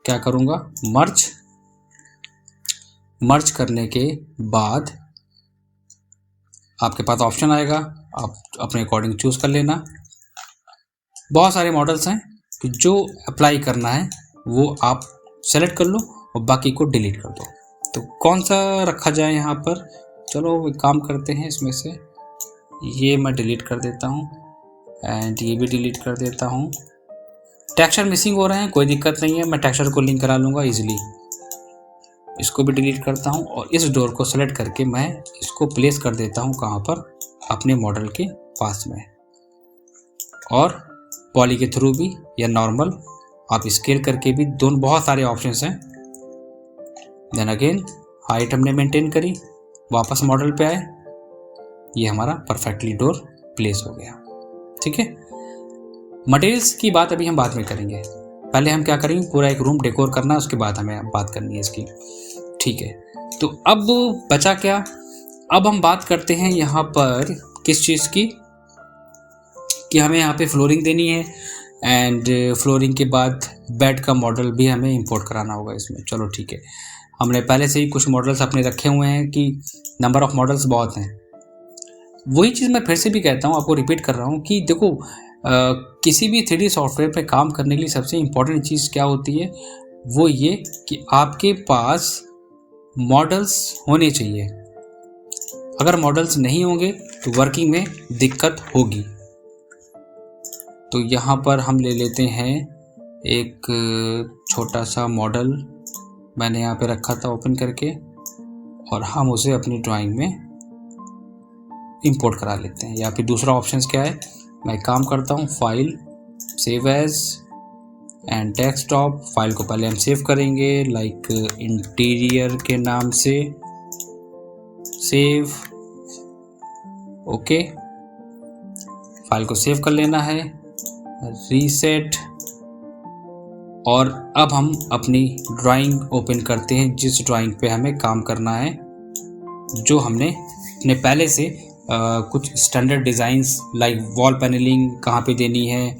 क्या करूँगा, मर्ज करने के बाद आपके पास ऑप्शन आएगा, आप अपने अकॉर्डिंग चूज़ कर लेना। बहुत सारे मॉडल्स हैं कि जो अप्लाई करना है वो आप सेलेक्ट कर लो और बाकी को डिलीट कर दो। तो कौन सा रखा जाए यहाँ पर, चलो एक काम करते हैं, इसमें से ये मैं डिलीट कर देता हूँ एंड ये भी डिलीट कर देता हूँ। टेक्सचर मिसिंग हो रहे हैं, कोई दिक्कत नहीं है, मैं टेक्सचर को लिंक करा लूँगा इजीली। इसको भी डिलीट करता हूँ और इस डोर को सेलेक्ट करके मैं इसको प्लेस कर देता हूँ कहाँ पर, अपने मॉडल के पास में। और पॉली के थ्रू भी या नॉर्मल आप स्केल करके भी, दोनों बहुत सारे ऑप्शंस हैं। देन अगेन हाइट हमने मेंटेन करी, वापस मॉडल पे आए, ये हमारा परफेक्टली डोर प्लेस हो गया। ठीक है, मटेरियल्स की बात अभी हम बाद में करेंगे, पहले हम क्या करेंगे, पूरा एक रूम डेकोर करना है, उसके बाद हमें बात करनी है इसकी। ठीक है, तो अब बचा क्या, अब हम बात करते हैं यहाँ पर किस चीज़ की, कि हमें यहाँ पे फ्लोरिंग देनी है एंड फ्लोरिंग के बाद बेड का मॉडल भी हमें इंपोर्ट कराना होगा इसमें। चलो ठीक है, हमने पहले से ही कुछ मॉडल्स अपने रखे हुए हैं कि नंबर ऑफ़ मॉडल्स बहुत हैं। वही चीज़ मैं फिर से भी कहता हूँ, आपको रिपीट कर रहा हूँ कि देखो किसी भी 3D सॉफ्टवेयर पे काम करने के लिए सबसे इम्पॉर्टेंट चीज़ क्या होती है, वो ये कि आपके पास मॉडल्स होने चाहिए। अगर मॉडल्स नहीं होंगे तो वर्किंग में दिक्कत होगी। तो यहाँ पर हम ले लेते हैं एक छोटा सा मॉडल, मैंने यहाँ पे रखा था ओपन करके, और हम उसे अपनी ड्राइंग में इंपोर्ट करा लेते हैं। या फिर दूसरा ऑप्शन क्या है, मैं काम करता हूँ file, save as and desktop. File को पहले हम सेव करेंगे लाइक इंटीरियर के नाम से, सेव, ओके, फाइल को सेव कर लेना है, रीसेट। और अब हम अपनी ड्राइंग ओपन करते हैं, जिस ड्राइंग पे हमें काम करना है, जो हमने अपने पहले से कुछ standard designs like wall panelling कहाँ पे देनी है,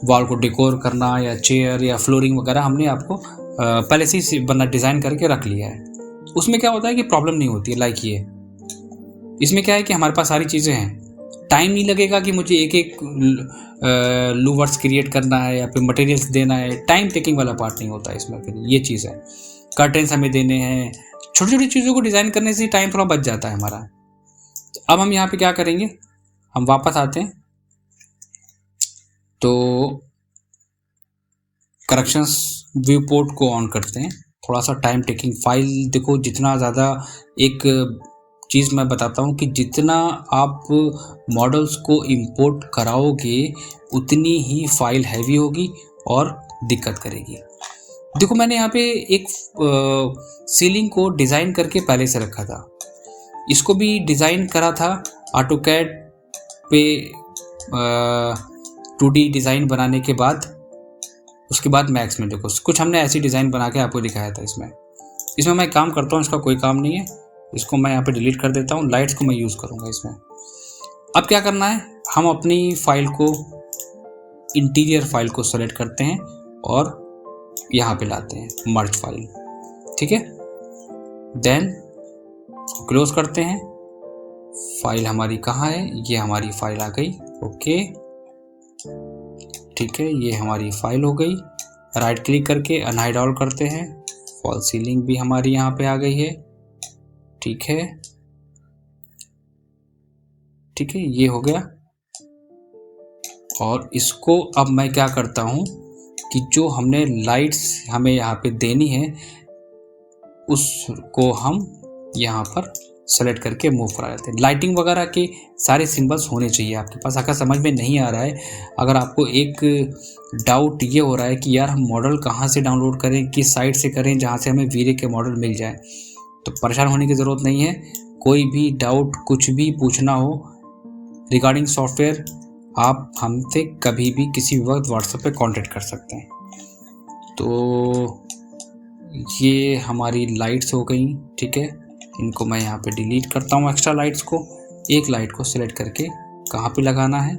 वॉल को डेकोर करना या चेयर या फ्लोरिंग वगैरह हमने आपको पहले से ही बना डिज़ाइन करके रख लिया है। उसमें क्या होता है कि प्रॉब्लम नहीं होती है, लाइक ये इसमें क्या है कि हमारे पास सारी चीज़ें हैं, टाइम नहीं लगेगा कि मुझे एक एक लूवर्स क्रिएट करना है या फिर मटेरियल्स देना है, टाइम टेकिंग वाला पार्ट नहीं होता है इसमें। फिर ये चीज़ है, कर्टेंस हमें देने हैं, छोटी छोटी चीज़ों को डिज़ाइन करने से टाइम थोड़ा बच जाता है हमारा। तो अब हम यहाँ पे क्या करेंगे, हम वापस आते हैं, तो करेक्शंस व्यू पोर्ट को ऑन करते हैं। थोड़ा सा टाइम टेकिंग फाइल, देखो जितना ज़्यादा, एक चीज़ मैं बताता हूँ कि जितना आप मॉडल्स को इंपोर्ट कराओगे उतनी ही फाइल हैवी होगी और दिक्कत करेगी। देखो मैंने यहाँ पे एक सीलिंग को डिज़ाइन करके पहले से रखा था, इसको भी डिज़ाइन करा था ऑटोकैड पे 2D डिज़ाइन बनाने के बाद, उसके बाद मैक्स में देखो कुछ हमने ऐसी डिज़ाइन बना के आपको दिखाया था। इसमें मैं काम करता हूँ, इसका कोई काम नहीं है, इसको मैं यहाँ पे डिलीट कर देता हूँ, लाइट्स को मैं यूज़ करूँगा इसमें। अब क्या करना है, हम अपनी फाइल को, इंटीरियर फाइल को सेलेक्ट करते हैं और यहाँ पे लाते हैं मर्ज फाइल, ठीक है। देन क्लोज करते हैं, फाइल हमारी कहाँ है, ये हमारी फाइल आ गई, ओके ठीक है, ये हमारी फाइल हो गई। राइट क्लिक करके अनहाइड ऑल करते हैं, फॉल सीलिंग भी हमारी यहाँ पे आ गई है, ठीक है ठीक है, ये हो गया। और इसको अब मैं क्या करता हूँ कि जो हमने लाइट्स हमें यहाँ पे देनी है उसको हम यहाँ पर सेलेक्ट करके मूव करा लेते हैं। लाइटिंग वगैरह के सारे सिंबल्स होने चाहिए आपके पास। अगर समझ में नहीं आ रहा है, अगर आपको एक डाउट ये हो रहा है कि यार हम मॉडल कहाँ से डाउनलोड करें, किस साइट से करें जहाँ से हमें वीरे के मॉडल मिल जाए, तो परेशान होने की ज़रूरत नहीं है। कोई भी डाउट, कुछ भी पूछना हो रिगार्डिंग सॉफ्टवेयर, आप हमसे कभी भी किसी भी वक्त व्हाट्सएप पे कांटेक्ट कर सकते हैं। तो ये हमारी लाइट्स हो गई, ठीक है, इनको मैं यहाँ पे डिलीट करता हूँ एक्स्ट्रा लाइट्स को। एक लाइट को सिलेक्ट करके कहाँ पे लगाना है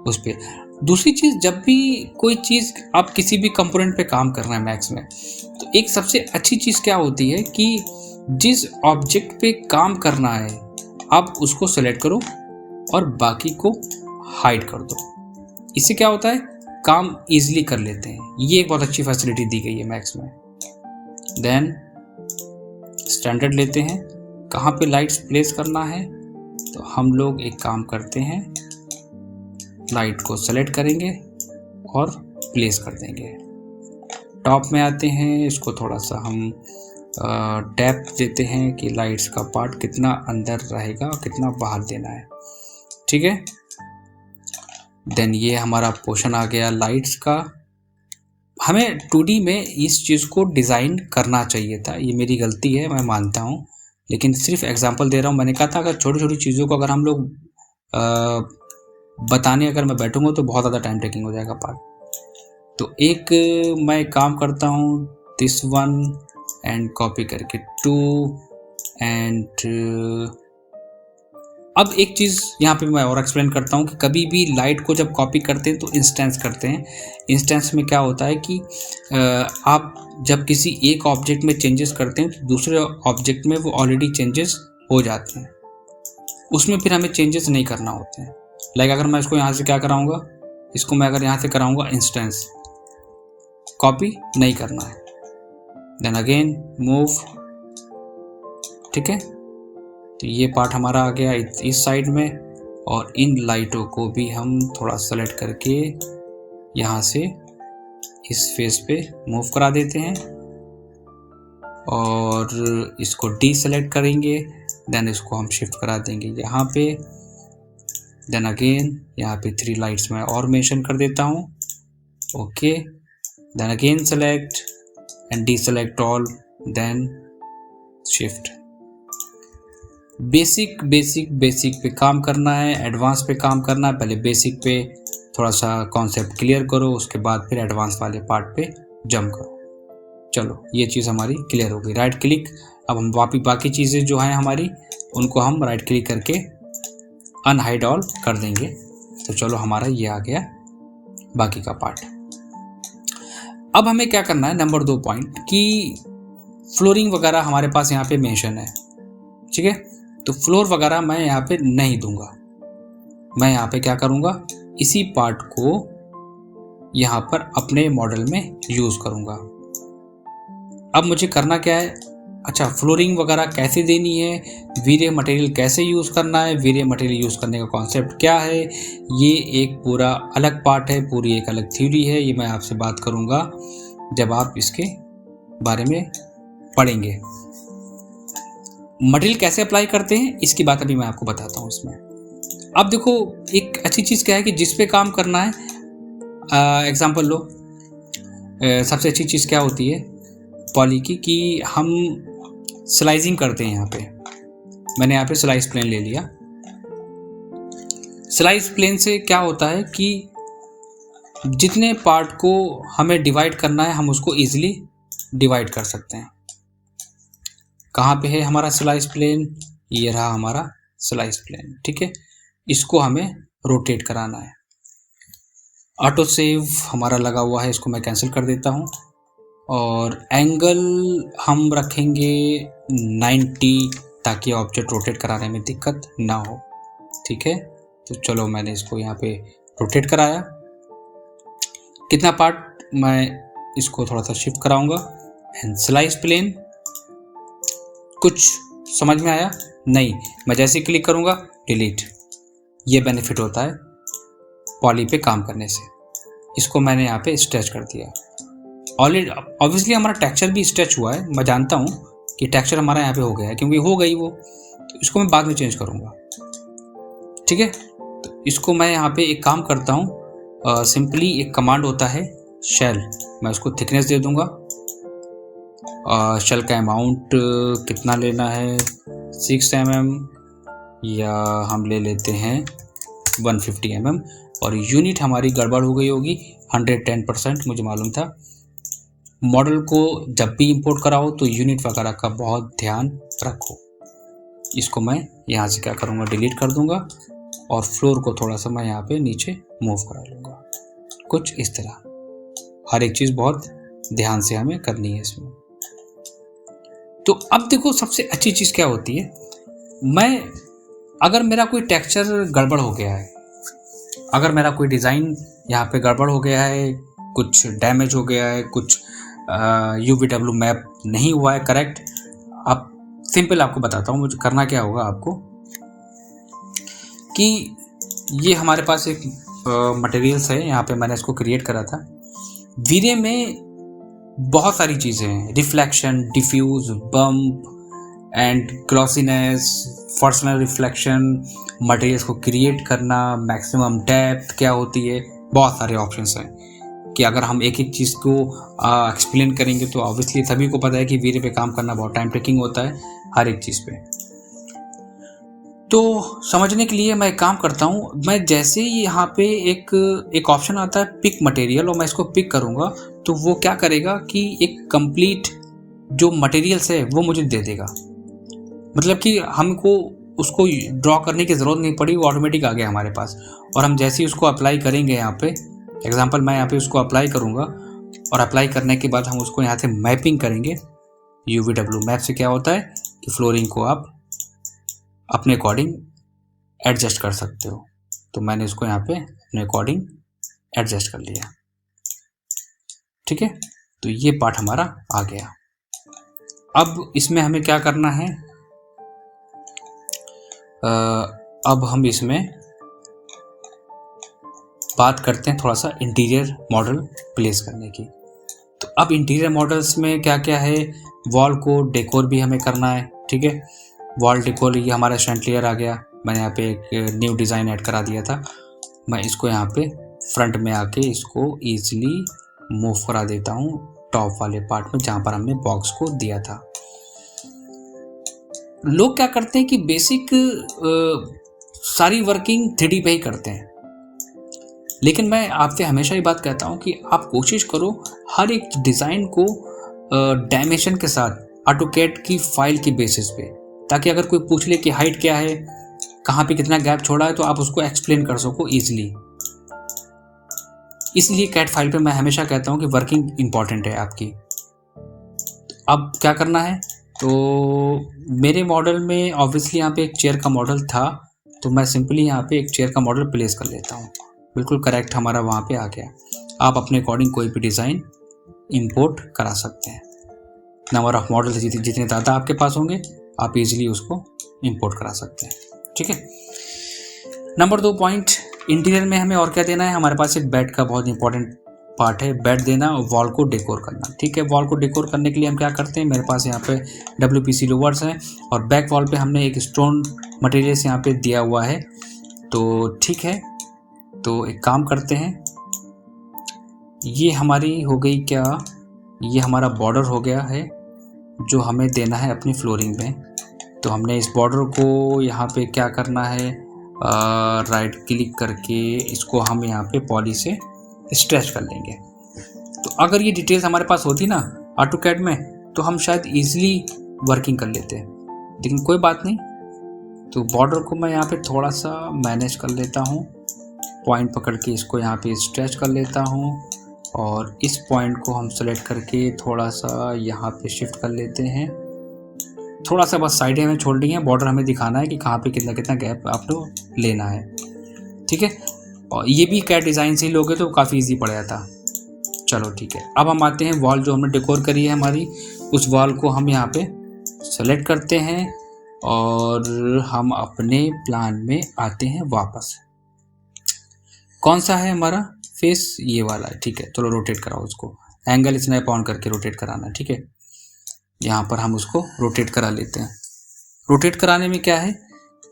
उस पर। दूसरी चीज़, जब भी कोई चीज़ आप किसी भी कंपोनेंट पे काम कर रहे हैं मैक्स में, तो एक सबसे अच्छी चीज़ क्या होती है कि जिस ऑब्जेक्ट पे काम करना है आप उसको सेलेक्ट करो और बाकी को हाइड कर दो। इससे क्या होता है, काम इजीली कर लेते हैं। ये एक बहुत अच्छी फैसिलिटी दी गई है मैक्स में। देन स्टैंडर्ड लेते हैं, कहाँ पे लाइट्स प्लेस करना है, तो हम लोग एक काम करते हैं, लाइट को सेलेक्ट करेंगे और प्लेस कर देंगे। टॉप में आते हैं, इसको थोड़ा सा हम डेप्थ देते हैं कि लाइट्स का पार्ट कितना अंदर रहेगा और कितना बाहर देना है। ठीक है, देन ये हमारा पोर्शन आ गया लाइट्स का। हमें 2D में इस चीज़ को डिज़ाइन करना चाहिए था, ये मेरी गलती है, मैं मानता हूँ, लेकिन सिर्फ एग्जांपल दे रहा हूँ। मैंने कहा था अगर छोटी छोटी चीज़ों को अगर हम लोग बताने अगर मैं बैठूंगा तो बहुत ज़्यादा टाइम टेकिंग हो जाएगा पार्ट। तो एक मैं काम करता हूँ, दिस वन एंड कॉपी करके 2 एंड अब एक चीज़ यहाँ पे मैं और एक्सप्लेन करता हूँ कि कभी भी लाइट को जब कॉपी करते हैं तो इंस्टेंस करते हैं। इंस्टेंस में क्या होता है कि आप जब किसी एक ऑब्जेक्ट में चेंजेस करते हैं तो दूसरे ऑब्जेक्ट में वो ऑलरेडी चेंजेस हो जाते हैं, उसमें फिर हमें चेंजेस नहीं करना होते हैं। लाइक अगर मैं इसको यहाँ से क्या कराऊँगा, इसको मैं अगर यहाँ से कराऊँगा इंस्टेंस, कॉपी नहीं करना है, देन अगेन मूव। ठीक है, तो ये पार्ट हमारा आ गया इस साइड में, और इन लाइटों को भी हम थोड़ा सेलेक्ट करके यहाँ से इस फेस पे मूव करा देते हैं और इसको डी सेलेक्ट करेंगे, देन इसको हम शिफ्ट करा देंगे यहाँ पे। देन अगेन यहाँ पे 3 लाइट्स मैं और मेंशन कर देता हूँ। Okay, then again select and deselect all, then shift. Basic basic basic पे काम करना है, एडवांस पे काम करना है। पहले बेसिक पे थोड़ा सा कॉन्सेप्ट क्लियर करो, उसके बाद फिर एडवांस वाले पार्ट पे जंप करो। चलो ये चीज़ हमारी क्लियर हो गई। राइट क्लिक, अब हम बाकी चीज़ें जो हैं हमारी उनको हम राइट क्लिक करके अनहाइड ऑल कर देंगे। तो चलो हमारा ये आ गया बाकी का पार्ट। अब हमें क्या करना है, नंबर 2 पॉइंट कि फ्लोरिंग वगैरह हमारे पास यहाँ पे मेंशन है। ठीक है, तो फ्लोर वगैरह मैं यहाँ पे नहीं दूंगा। मैं यहाँ पे क्या करूँगा, इसी पार्ट को यहाँ पर अपने मॉडल में यूज़ करूँगा। अब मुझे करना क्या है, अच्छा फ्लोरिंग वगैरह कैसे देनी है, वीरे मटेरियल कैसे यूज़ करना है, वीरे मटेरियल यूज़ करने का कॉन्सेप्ट क्या है, ये एक पूरा अलग पार्ट है, पूरी एक अलग थ्योरी है। ये मैं आपसे बात करूँगा जब आप इसके बारे में पढ़ेंगे। मटेरियल कैसे अप्लाई करते हैं इसकी बात अभी मैं आपको बताता हूँ इसमें। अब देखो एक अच्छी चीज़ क्या है कि जिस पे काम करना है, एग्जांपल लो, सबसे अच्छी चीज़ क्या होती है पॉली की कि हम स्लाइसिंग करते हैं। यहाँ पे मैंने यहाँ पे स्लाइस प्लेन ले लिया। स्लाइस प्लेन से क्या होता है कि जितने पार्ट को हमें डिवाइड करना है हम उसको ईजिली डिवाइड कर सकते हैं। कहाँ पे है हमारा स्लाइस प्लेन, ये रहा हमारा स्लाइस प्लेन। ठीक है, इसको हमें रोटेट कराना है। ऑटो सेव हमारा लगा हुआ है, इसको मैं कैंसिल कर देता हूँ और एंगल हम रखेंगे 90 ताकि ऑब्जेक्ट रोटेट कराने में दिक्कत ना हो। ठीक है, तो चलो मैंने इसको यहाँ पे रोटेट कराया। कितना पार्ट मैं इसको थोड़ा सा शिफ्ट कराऊंगा एंड स्लाइस प्लेन। कुछ समझ में आया नहीं, मैं जैसे क्लिक करूंगा डिलीट। ये बेनिफिट होता है पॉली पे काम करने से। इसको मैंने यहाँ पे स्ट्रेच कर दिया। ऑलरेडी ऑब्वियसली हमारा टेक्सचर भी स्ट्रेच हुआ है, मैं जानता हूँ कि टेक्सचर हमारा यहाँ पे हो गया है क्योंकि हो गई वो, तो इसको मैं बाद में चेंज करूँगा। ठीक है, तो इसको मैं यहाँ पे एक काम करता हूँ, सिंपली एक कमांड होता है शेल, मैं उसको थिकनेस दे दूँगा। शेल का अमाउंट कितना लेना है, 6 mm या हम ले लेते हैं 150 mm। और यूनिट हमारी गड़बड़ हो गई होगी 110%, मुझे मालूम था। मॉडल को जब भी इंपोर्ट कराओ तो यूनिट वगैरह का बहुत ध्यान रखो। इसको मैं यहाँ से क्या करूँगा, डिलीट कर दूँगा और फ्लोर को थोड़ा सा मैं यहाँ पे नीचे मूव करा लूँगा, कुछ इस तरह। हर एक चीज़ बहुत ध्यान से हमें करनी है इसमें। तो अब देखो सबसे अच्छी चीज़ क्या होती है, अगर मेरा कोई टेक्सचर गड़बड़ हो गया है, अगर मेरा कोई डिज़ाइन यहाँ पे गड़बड़ हो गया है, कुछ डैमेज हो गया है, कुछ UVW मैप नहीं हुआ है करेक्ट, आप सिंपल आपको बताता हूँ मुझे करना क्या होगा आपको, कि ये हमारे पास एक मटेरियल्स है, यहाँ पे मैंने इसको क्रिएट करा था। वीरे में बहुत सारी चीज़ें हैं, reflection, diffuse, bump and glossiness, personal reflection, materials को क्रिएट करना, मैक्सिमम डेप्थ क्या होती है, बहुत सारे ऑप्शंस हैं कि अगर हम एक एक चीज़ को एक्सप्लेन करेंगे तो ऑब्वियसली सभी को पता है कि वीरे पे काम करना बहुत टाइम टेकिंग होता है हर एक चीज़ पे। तो समझने के लिए मैं एक काम करता हूँ, मैं जैसे ही यहाँ पे एक ऑप्शन आता है पिक मटेरियल, और मैं इसको पिक करूँगा तो वो क्या करेगा कि एक कंप्लीट जो मटेरियल्स है वो मुझे दे देगा। मतलब कि हमको उसको ड्रॉ करने की ज़रूरत नहीं पड़ी, वो ऑटोमेटिक आ गया हमारे पास। और हम जैसे ही उसको अप्लाई करेंगे, यहाँ पे एग्जांपल मैं यहाँ पे उसको अप्लाई करूँगा, और अप्लाई करने के बाद हम उसको यहाँ से मैपिंग करेंगे। UVW मैप से क्या होता है कि फ्लोरिंग को आप अपने अकॉर्डिंग एडजस्ट कर सकते हो। तो मैंने इसको यहाँ पे अपने अकॉर्डिंग एडजस्ट कर लिया, ठीक है। तो ये पार्ट हमारा आ गया। अब इसमें हमें क्या करना है, अब हम इसमें बात करते हैं थोड़ा सा इंटीरियर मॉडल प्लेस करने की। तो अब इंटीरियर मॉडल्स में क्या क्या है, वॉल को डेकोर भी हमें करना है, ठीक है। वॉल डेकोर, ये हमारा शैंटलियर आ गया, मैंने यहाँ पे एक न्यू डिज़ाइन ऐड करा दिया था। मैं इसको यहाँ पे फ्रंट में आके इसको ईजिली मूव करा देता हूँ टॉप वाले पार्ट में जहाँ पर हमने बॉक्स को दिया था। लोग क्या करते हैं कि बेसिक सारी वर्किंग 3D पे ही करते हैं, लेकिन मैं आपसे हमेशा ही बात कहता हूँ कि आप कोशिश करो हर एक डिज़ाइन को डायमेंशन के साथ ऑटोकैड की फाइल की बेसिस पे, ताकि अगर कोई पूछ ले कि हाइट क्या है, कहाँ पे कितना गैप छोड़ा है, तो आप उसको एक्सप्लेन कर सको ईजिली। इसलिए कैट फाइल पे मैं हमेशा कहता हूँ कि वर्किंग इंपॉर्टेंट है आपकी। अब क्या करना है, तो मेरे मॉडल में ऑब्वियसली यहाँ पे एक चेयर का मॉडल था, तो मैं सिंपली यहाँ पे एक चेयर का मॉडल प्लेस कर लेता हूँ। बिल्कुल करेक्ट हमारा वहाँ पे आ गया। आप अपने अकॉर्डिंग कोई भी डिज़ाइन इंपोर्ट करा सकते हैं। नंबर ऑफ मॉडल जितने ज़्यादा आपके पास होंगे आप इजीली उसको इंपोर्ट करा सकते हैं, ठीक है। नंबर 2 पॉइंट, इंटीरियर में हमें और क्या देना है, हमारे पास एक बेड का बहुत इंपॉर्टेंट पार्ट है, बेड देना और वॉल को डेकोर करना, ठीक है। वॉल को डेकोर करने के लिए हम क्या करते हैं, मेरे पास यहाँ पे WPC लोवर्स हैं और बैक वॉल पे हमने एक स्टोन मटेरियल्स यहाँ पे दिया हुआ है, तो ठीक है। तो एक काम करते हैं, ये हमारी हो गई क्या, ये हमारा बॉर्डर हो गया है जो हमें देना है अपनी फ्लोरिंग में। तो हमने इस बॉर्डर को यहाँ पे क्या करना है, राइट क्लिक करके इसको हम यहाँ पे पॉली से स्ट्रेच कर लेंगे। तो अगर ये डिटेल्स हमारे पास होती ना ऑटोकैड में, तो हम शायद इजीली वर्किंग कर लेते हैं, लेकिन कोई बात नहीं। तो बॉर्डर को मैं यहाँ पे थोड़ा सा मैनेज कर लेता हूँ, पॉइंट पकड़ के इसको यहाँ पे स्ट्रेच कर लेता हूँ, और इस पॉइंट को हम सेलेक्ट करके थोड़ा सा यहाँ पे शिफ्ट कर लेते हैं। थोड़ा सा बस साइडें हमें छोड़नी है, बॉर्डर हमें दिखाना है कि कहाँ पे कितना कितना गैप आपको लेना है, ठीक है। और ये भी कैट डिज़ाइन से ही लोगे तो काफ़ी इजी पड़ जाता। चलो ठीक है, अब हम आते हैं वॉल जो हमने डेकोर करी है हमारी, उस वॉल को हम यहाँ पे सेलेक्ट करते हैं और हम अपने प्लान में आते हैं वापस। कौन सा है हमारा फेस, ये वाला है, ठीक है। चलो रोटेट कराओ उसको, एंगल स्नैप ऑन करके रोटेट कराना है, ठीक है। यहाँ पर हम उसको रोटेट करा लेते हैं। रोटेट कराने में क्या है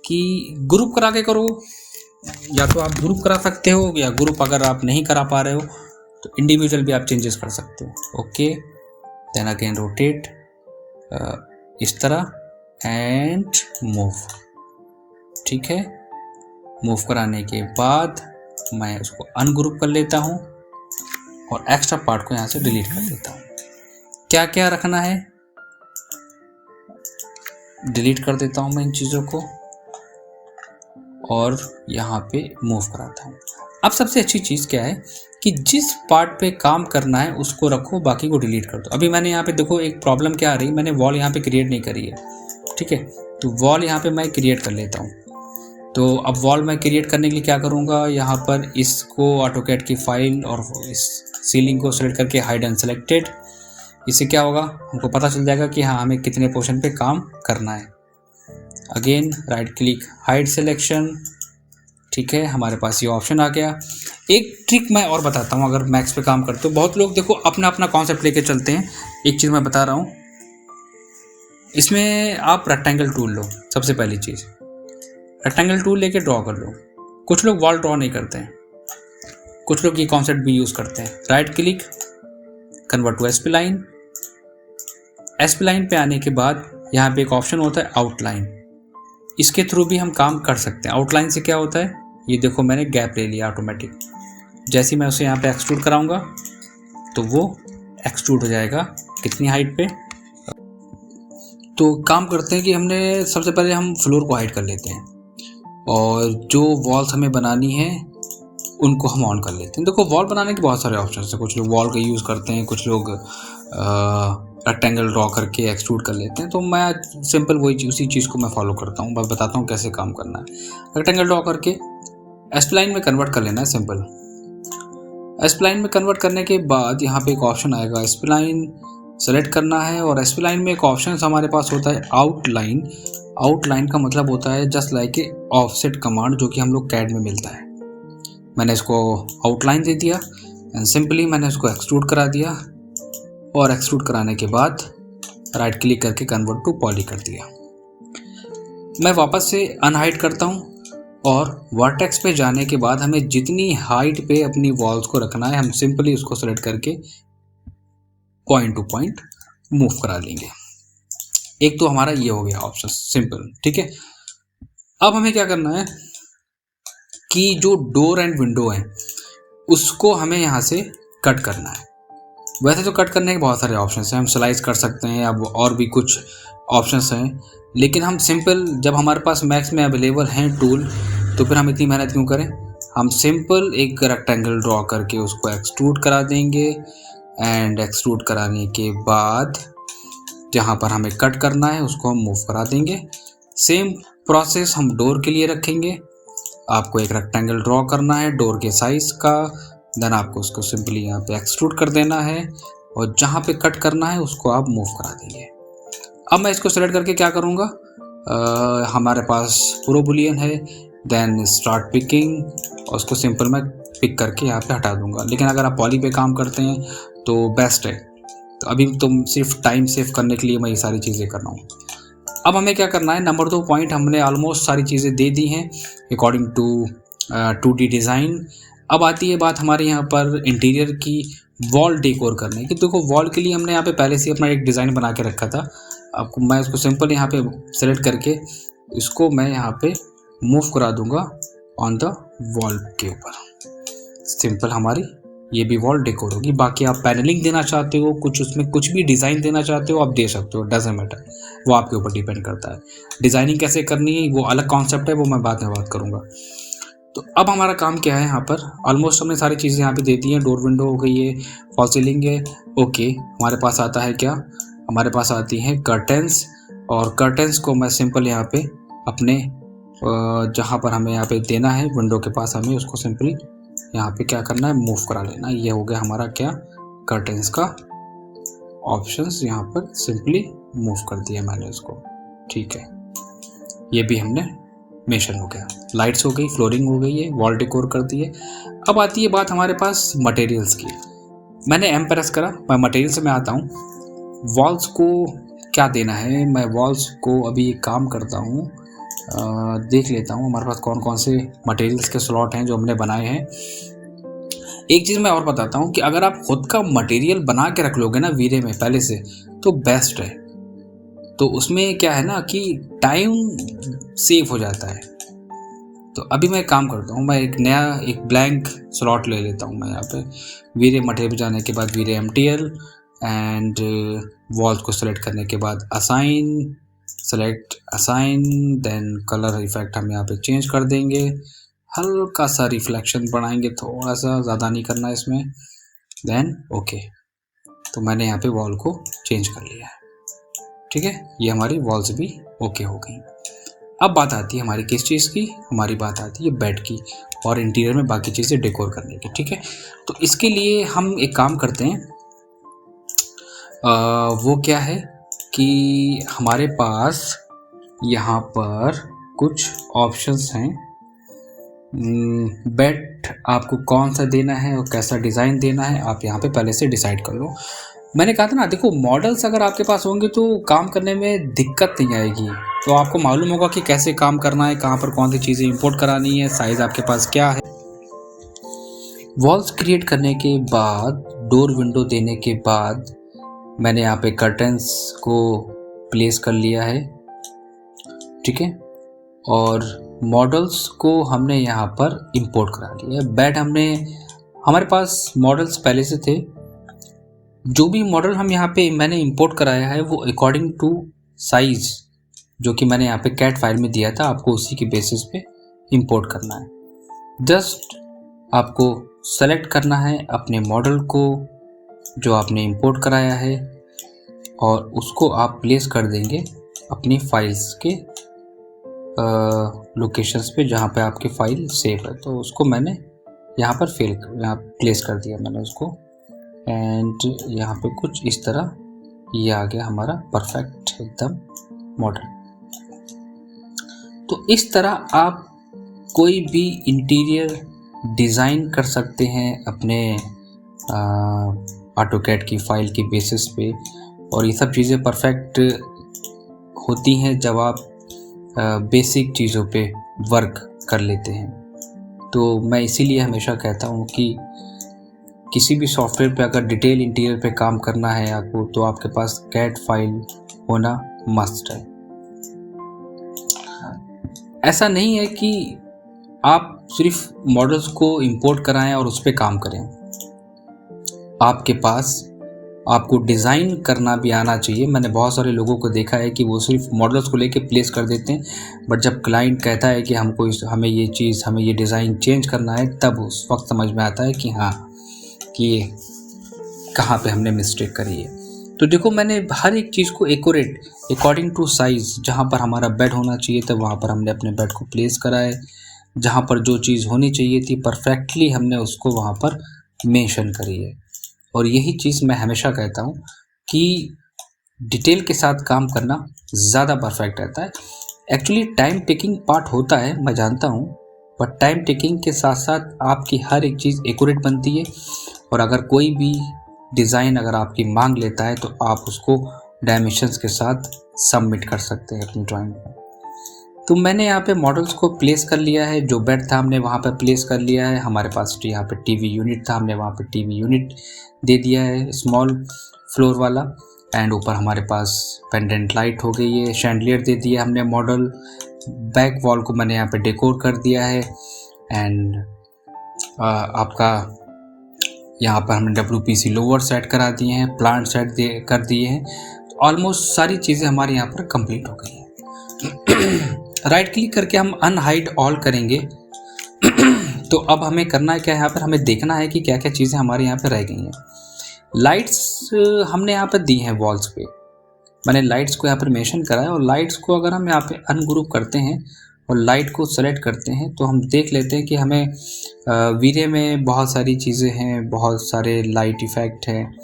कि ग्रुप करा के करो, या तो आप ग्रुप करा सकते हो, या ग्रुप अगर आप नहीं करा पा रहे हो तो इंडिविजुअल भी आप चेंजेस कर सकते हो। ओके, देन अगेन रोटेट इस तरह एंड मूव, ठीक है। मूव कराने के बाद मैं उसको अनग्रुप कर लेता हूँ और एक्स्ट्रा पार्ट को यहाँ से डिलीट कर देता हूँ। क्या क्या रखना है, डिलीट कर देता हूँ मैं इन चीज़ों को और यहाँ पे मूव कराता हूँ। अब सबसे अच्छी चीज़ क्या है कि जिस पार्ट पे काम करना है उसको रखो, बाकी को डिलीट कर दो। अभी मैंने यहाँ पे देखो एक प्रॉब्लम क्या आ रही है, मैंने वॉल यहाँ पे क्रिएट नहीं करी है, ठीक है। तो वॉल यहाँ पे मैं क्रिएट कर लेता हूँ। तो अब वॉल मैं क्रिएट करने के लिए क्या करूँगा, यहाँ पर इसको ऑटोकैड की फाइल और इस सीलिंग को सेलेक्ट करके हाइड अनसेलेक्टेड, इससे क्या होगा हमको पता चल जाएगा कि हाँ हमें कितने पोर्शन पे काम करना है। Again right click hide selection, ठीक है, हमारे पास ये ऑप्शन आ गया। एक ट्रिक मैं और बताता हूँ, अगर मैक्स पे काम करते हो, बहुत लोग देखो अपना अपना कॉन्सेप्ट लेके चलते हैं। एक चीज़ मैं बता रहा हूँ, इसमें आप रेक्टेंगल टूल लो। सबसे पहली चीज़ रेक्टेंगल टूल लेके ड्रॉ कर लो। कुछ लोग वॉल ड्रॉ नहीं करते हैं, कुछ लोग ये कॉन्सेप्ट भी यूज़ करते हैं। Right click convert to spline, spline पे आने के बाद यहाँ पे एक ऑप्शन होता है आउटलाइन, इसके थ्रू भी हम काम कर सकते हैं। आउटलाइन से क्या होता है, ये देखो मैंने गैप ले लिया ऑटोमेटिक, जैसे ही मैं उसे यहाँ पे एक्सट्रूड कराऊंगा तो वो एक्सट्रूड हो जाएगा कितनी हाइट पे। तो काम करते हैं कि हमने सबसे पहले हम फ्लोर को हाइड कर लेते हैं और जो वॉल्स हमें बनानी है उनको हम ऑन कर लेते हैं। देखो वॉल बनाने के बहुत सारे ऑप्शन हैं, कुछ लोग वॉल का यूज़ करते हैं, कुछ लोग रेक्टेंगल ड्रॉ करके एक्सट्रूड कर लेते हैं। तो मैं सिंपल वही उसी चीज़ को मैं फॉलो करता हूँ, बस बताता हूँ कैसे काम करना है। रेक्टेंगल ड्रॉ करके एस्प्लाइन में कन्वर्ट कर लेना है, सिंपल। एस्प्लाइन में कन्वर्ट करने के बाद यहाँ पे एक ऑप्शन आएगा, एस्प्लाइन सेलेक्ट करना है और एस्प्लाइन में एक ऑप्शन हमारे पास होता है आउटलाइन। आउटलाइन का मतलब होता है just like a offset command, जो कि हम लोग कैड में मिलता है। मैंने इसको आउटलाइन दे दिया एंड सिंपली मैंने इसको एक्सट्रूड करा दिया और एक्सट्रूड कराने के बाद राइट क्लिक करके कन्वर्ट टू पॉली कर दिया। मैं वापस से अनहाइड करता हूँ और वर्टेक्स पे जाने के बाद हमें जितनी हाइट पे अपनी वॉल्स को रखना है हम सिंपली उसको सेलेक्ट करके पॉइंट टू पॉइंट मूव करा लेंगे। एक तो हमारा ये हो गया ऑप्शन सिंपल, ठीक है। अब हमें क्या करना है कि जो डोर एंड विंडो है उसको हमें यहाँ से कट करना है। वैसे तो कट करने के बहुत सारे ऑप्शंस हैं, हम स्लाइस कर सकते हैं, अब और भी कुछ ऑप्शंस हैं, लेकिन हम सिंपल जब हमारे पास मैक्स में अवेलेबल हैं टूल तो फिर हम इतनी मेहनत क्यों करें। हम सिंपल एक रेक्टेंगल ड्रॉ करके उसको एक्सट्रूड करा देंगे एंड एक्सट्रूड कराने के बाद जहाँ पर हमें कट करना है उसको हम मूव करा देंगे। सेम प्रोसेस हम डोर के लिए रखेंगे। आपको एक रेक्टेंगल ड्रॉ करना है डोर के साइज़ का, देन आपको उसको सिंपली यहाँ पे एक्सट्रूड कर देना है और जहाँ पे कट करना है उसको आप मूव करा देंगे। अब मैं इसको सेलेक्ट करके क्या करूँगा, हमारे पास प्रो बुलियन है, देन स्टार्ट पिकिंग और उसको सिंपल मैं पिक करके यहाँ पे हटा दूंगा। लेकिन अगर आप पॉली पे काम करते हैं तो बेस्ट है। तो अभी तुम सिर्फ टाइम सेव करने के लिए मैं ये सारी चीज़ें कर रहा हूँ। अब हमें क्या करना है, नंबर 2 पॉइंट हमने ऑलमोस्ट सारी चीज़ें दे दी हैं अकॉर्डिंग टू 2D डिज़ाइन। अब आती है बात हमारे यहाँ पर इंटीरियर की वॉल डेकोर करने की। देखो वॉल के लिए हमने यहाँ पे पहले से अपना एक डिज़ाइन बना के रखा था। आपको मैं इसको सिंपल यहाँ पे सेलेक्ट करके इसको मैं यहाँ पे मूव करा दूंगा ऑन द वॉल के ऊपर। सिंपल हमारी ये भी वॉल डेकोर होगी। बाकी आप पैनलिंग देना चाहते हो, कुछ उसमें कुछ भी डिज़ाइन देना चाहते हो आप दे सकते हो, डजंट मैटर, वो आपके ऊपर डिपेंड करता है। डिज़ाइनिंग कैसे करनी है वो अलग कॉन्सेप्ट है, वो मैं बाद में बात करूँगा। तो अब हमारा काम क्या है, यहाँ पर ऑलमोस्ट हमने सारी चीज़ें यहाँ पे दे दी हैं। डोर विंडो हो गई है, फॉल सीलिंग है, ओके। हमारे पास आता है क्या, हमारे पास आती हैं कर्टेंस और कर्टेंस को मैं सिंपल यहाँ पे अपने जहाँ पर हमें यहाँ पे देना है विंडो के पास हमें उसको सिंपली यहाँ पे क्या करना है, मूव करा लेना। ये हो गया हमारा क्या, कर्टेंस का ऑप्शंस यहाँ पर सिंपली मूव कर दिया मैंने इसको, ठीक है। ये भी हमने मेंशन हो गया। लाइट्स हो गई, फ्लोरिंग हो गई है, वॉल डेकोर कर दिए। अब आती है बात हमारे पास मटेरियल्स की। मैंने एम प्रेस करा, मैं मटेरियल से मैं आता हूँ। वॉल्स को क्या देना है, मैं वॉल्स को अभी एक काम करता हूँ, देख लेता हूँ हमारे पास कौन कौन से मटेरियल्स के स्लॉट हैं जो हमने बनाए हैं। एक चीज़ मैं और बताता हूँ कि अगर आप खुद का मटेरियल बना के रख लोगे ना वीरे में पहले से तो बेस्ट है। तो उसमें क्या है ना कि टाइम सेव हो जाता है। तो अभी मैं काम करता हूँ, मैं एक नया एक ब्लैंक स्लॉट ले लेता हूँ मैं यहाँ पे। वीरे मटेरियल जाने के बाद वीरे MTL एंड वॉल्स को सेलेक्ट करने के बाद assign, select assign, then colour effect हम यहाँ पे चेंज कर देंगे, हल्का सा रिफ्लेक्शन बढ़ाएंगे, थोड़ा सा, ज़्यादा नहीं करना इसमें, देन ओके। तो मैंने यहाँ पे वॉल को चेंज कर लिया है, ठीक है। ये हमारी वॉल्स भी ओके हो गई। अब बात आती है हमारी किस चीज़ की, हमारी बात आती है बेड की और इंटीरियर में बाकी चीज़ें डेकोर करने की, ठीक है। तो इसके लिए हम एक काम करते हैं, वो क्या है कि हमारे पास यहाँ पर कुछ ऑप्शंस हैं। बेड आपको कौन सा देना है और कैसा डिज़ाइन देना है, आप यहाँ पे पहले से डिसाइड कर लो। मैंने कहा था ना, देखो मॉडल्स अगर आपके पास होंगे तो काम करने में दिक्कत नहीं आएगी, तो आपको मालूम होगा कि कैसे काम करना है, कहाँ पर कौन सी चीज़ें इंपोर्ट करानी है, साइज़ आपके पास क्या है। वॉल्स क्रिएट करने के बाद, डोर विंडो देने के बाद मैंने यहाँ पे कर्टन्स को प्लेस कर लिया है, ठीक है। और मॉडल्स को हमने यहाँ पर इंपोर्ट करा लिया है। बेड हमारे पास मॉडल्स पहले से थे, जो भी मॉडल हम यहाँ पे मैंने इंपोर्ट कराया है वो अकॉर्डिंग टू साइज़ जो कि मैंने यहाँ पे कैट फाइल में दिया था, आपको उसी के बेसिस पे इंपोर्ट करना है। जस्ट आपको सेलेक्ट करना है अपने मॉडल को जो आपने इंपोर्ट कराया है और उसको आप प्लेस कर देंगे अपनी फाइल्स के लोकेशंस पे जहाँ पे आपकी फ़ाइल सेव है। तो उसको मैंने यहाँ पर यहाँ प्लेस कर दिया मैंने उसको, एंड यहाँ पे कुछ इस तरह ये आ गया हमारा परफेक्ट एकदम मॉडल। तो इस तरह आप कोई भी इंटीरियर डिज़ाइन कर सकते हैं अपने ऑटोकैड की फ़ाइल की बेसिस पे, और ये सब चीज़ें परफेक्ट होती हैं जब आप बेसिक चीज़ों पे वर्क कर लेते हैं। तो मैं इसीलिए हमेशा कहता हूँ कि किसी भी सॉफ्टवेयर पे अगर डिटेल इंटीरियर पे काम करना है आपको, तो आपके पास कैट फाइल होना मस्ट है। ऐसा नहीं है कि आप सिर्फ मॉडल्स को इंपोर्ट कराएं और उस पर काम करें, आपके पास आपको डिज़ाइन करना भी आना चाहिए। मैंने बहुत सारे लोगों को देखा है कि वो सिर्फ मॉडल्स को लेके प्लेस कर देते हैं, बट जब क्लाइंट कहता है कि हमें ये डिज़ाइन चेंज करना है, तब उस वक्त समझ में आता है कि हाँ, कि कहाँ पे हमने मिस्टेक करी है। तो देखो, मैंने हर एक चीज़ को एक्यूरेट अकॉर्डिंग टू साइज़, जहाँ पर हमारा बेड होना चाहिए था वहाँ पर हमने अपने बेड को प्लेस करा है, जहाँ पर जो चीज़ होनी चाहिए थी परफेक्टली हमने उसको वहाँ पर मेंशन करी है। और यही चीज़ मैं हमेशा कहता हूँ कि डिटेल के साथ काम करना ज़्यादा परफेक्ट रहता है। एक्चुअली टाइम टेकिंग पार्ट होता है, मैं जानता हूँ, बट टाइम टेकिंग के साथ साथ आपकी हर एक चीज़ एक्यूरेट बनती है। और अगर कोई भी डिज़ाइन अगर आपकी मांग लेता है तो आप उसको डायमेंशंस के साथ सबमिट कर सकते हैं अपनी ड्राइंग में। तो मैंने यहाँ पे मॉडल्स को प्लेस कर लिया है, जो बेड था हमने वहाँ पे प्लेस कर लिया है। हमारे पास यहाँ पे टीवी यूनिट था, हमने वहाँ पे टीवी यूनिट दे दिया है, स्मॉल फ्लोर वाला। एंड ऊपर हमारे पास पेंडेंट लाइट हो गई है, शैंडलियर दे दिया हमने मॉडल। बैक वॉल को मैंने यहाँ पे डेकोर कर दिया है। एंड आपका यहाँ पर हमने WPC लोअर सेट करा दिए हैं, प्लांट सेट कर दिए हैं। तो ऑलमोस्ट सारी चीज़ें हमारे यहाँ पर कंप्लीट हो गई हैं। राइट क्लिक करके हम अनहाइड ऑल करेंगे। तो अब हमें करना है क्या, यहाँ पर हमें देखना है कि क्या क्या चीज़ें हमारे यहाँ पर रह गई हैं। लाइट्स हमने यहाँ पर दी हैं वॉल्स पे, मैंने लाइट्स को यहाँ पर मेंशन करा है। और लाइट्स को अगर हम यहाँ पे अनग्रुप करते हैं और लाइट को सेलेक्ट करते हैं तो हम देख लेते हैं कि हमें वीरे में बहुत सारी चीज़ें हैं, बहुत सारे लाइट इफ़ेक्ट हैं,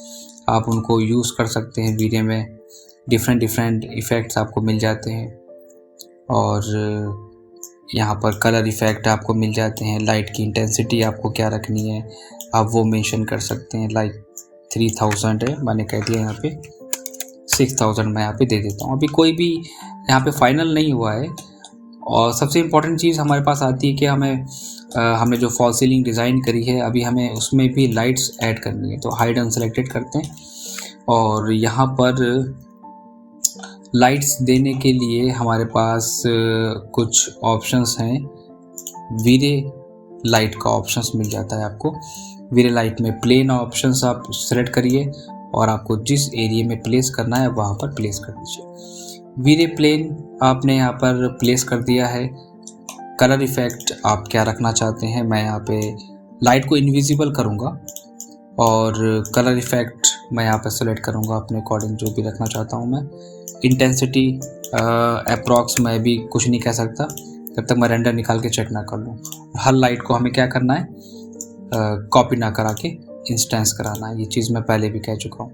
आप उनको यूज़ कर सकते हैं। वीरे में डिफरेंट इफ़ेक्ट्स आपको मिल जाते हैं, और यहाँ पर कलर इफ़ेक्ट आपको मिल जाते हैं। लाइट की इंटेंसिटी आपको क्या रखनी है आप वो मेंशन कर सकते हैं। लाइक 3000 है, मैंने कह दिया यहाँ पे 6000 मैं यहाँ पे दे देता हूँ। अभी कोई भी यहाँ पे फाइनल नहीं हुआ है। और सबसे इम्पॉर्टेंट चीज़ हमारे पास आती है कि हमने जो फॉल सीलिंग डिज़ाइन करी है, अभी हमें उसमें भी लाइट्स ऐड करनी है। तो हाइड अनसेलेक्टेड करते हैं, और यहाँ पर लाइट्स देने के लिए हमारे पास कुछ ऑप्शंस हैं। वीरे लाइट का ऑप्शंस मिल जाता है आपको। वीरे लाइट में प्लेन ऑप्शंस आप सेलेक्ट करिए और आपको जिस एरिया में प्लेस करना है वहाँ पर प्लेस कर दीजिए। वीरे प्लेन आपने यहाँ पर प्लेस कर दिया है। कलर इफेक्ट आप क्या रखना चाहते हैं, मैं यहाँ पे लाइट को इनविजिबल करूँगा और कलर इफेक्ट मैं यहाँ पे सेलेक्ट करूँगा अपने अकॉर्डिंग जो भी रखना चाहता हूँ मैं। इंटेंसिटी अप्रॉक्स मैं भी कुछ नहीं कह सकता जब तक मैं रेंडर निकाल के चेक ना कर लूँ। हर लाइट को हमें क्या करना है, कॉपी ना करा के इंस्टेंस कराना है। ये चीज़ मैं पहले भी कह चुका हूँ।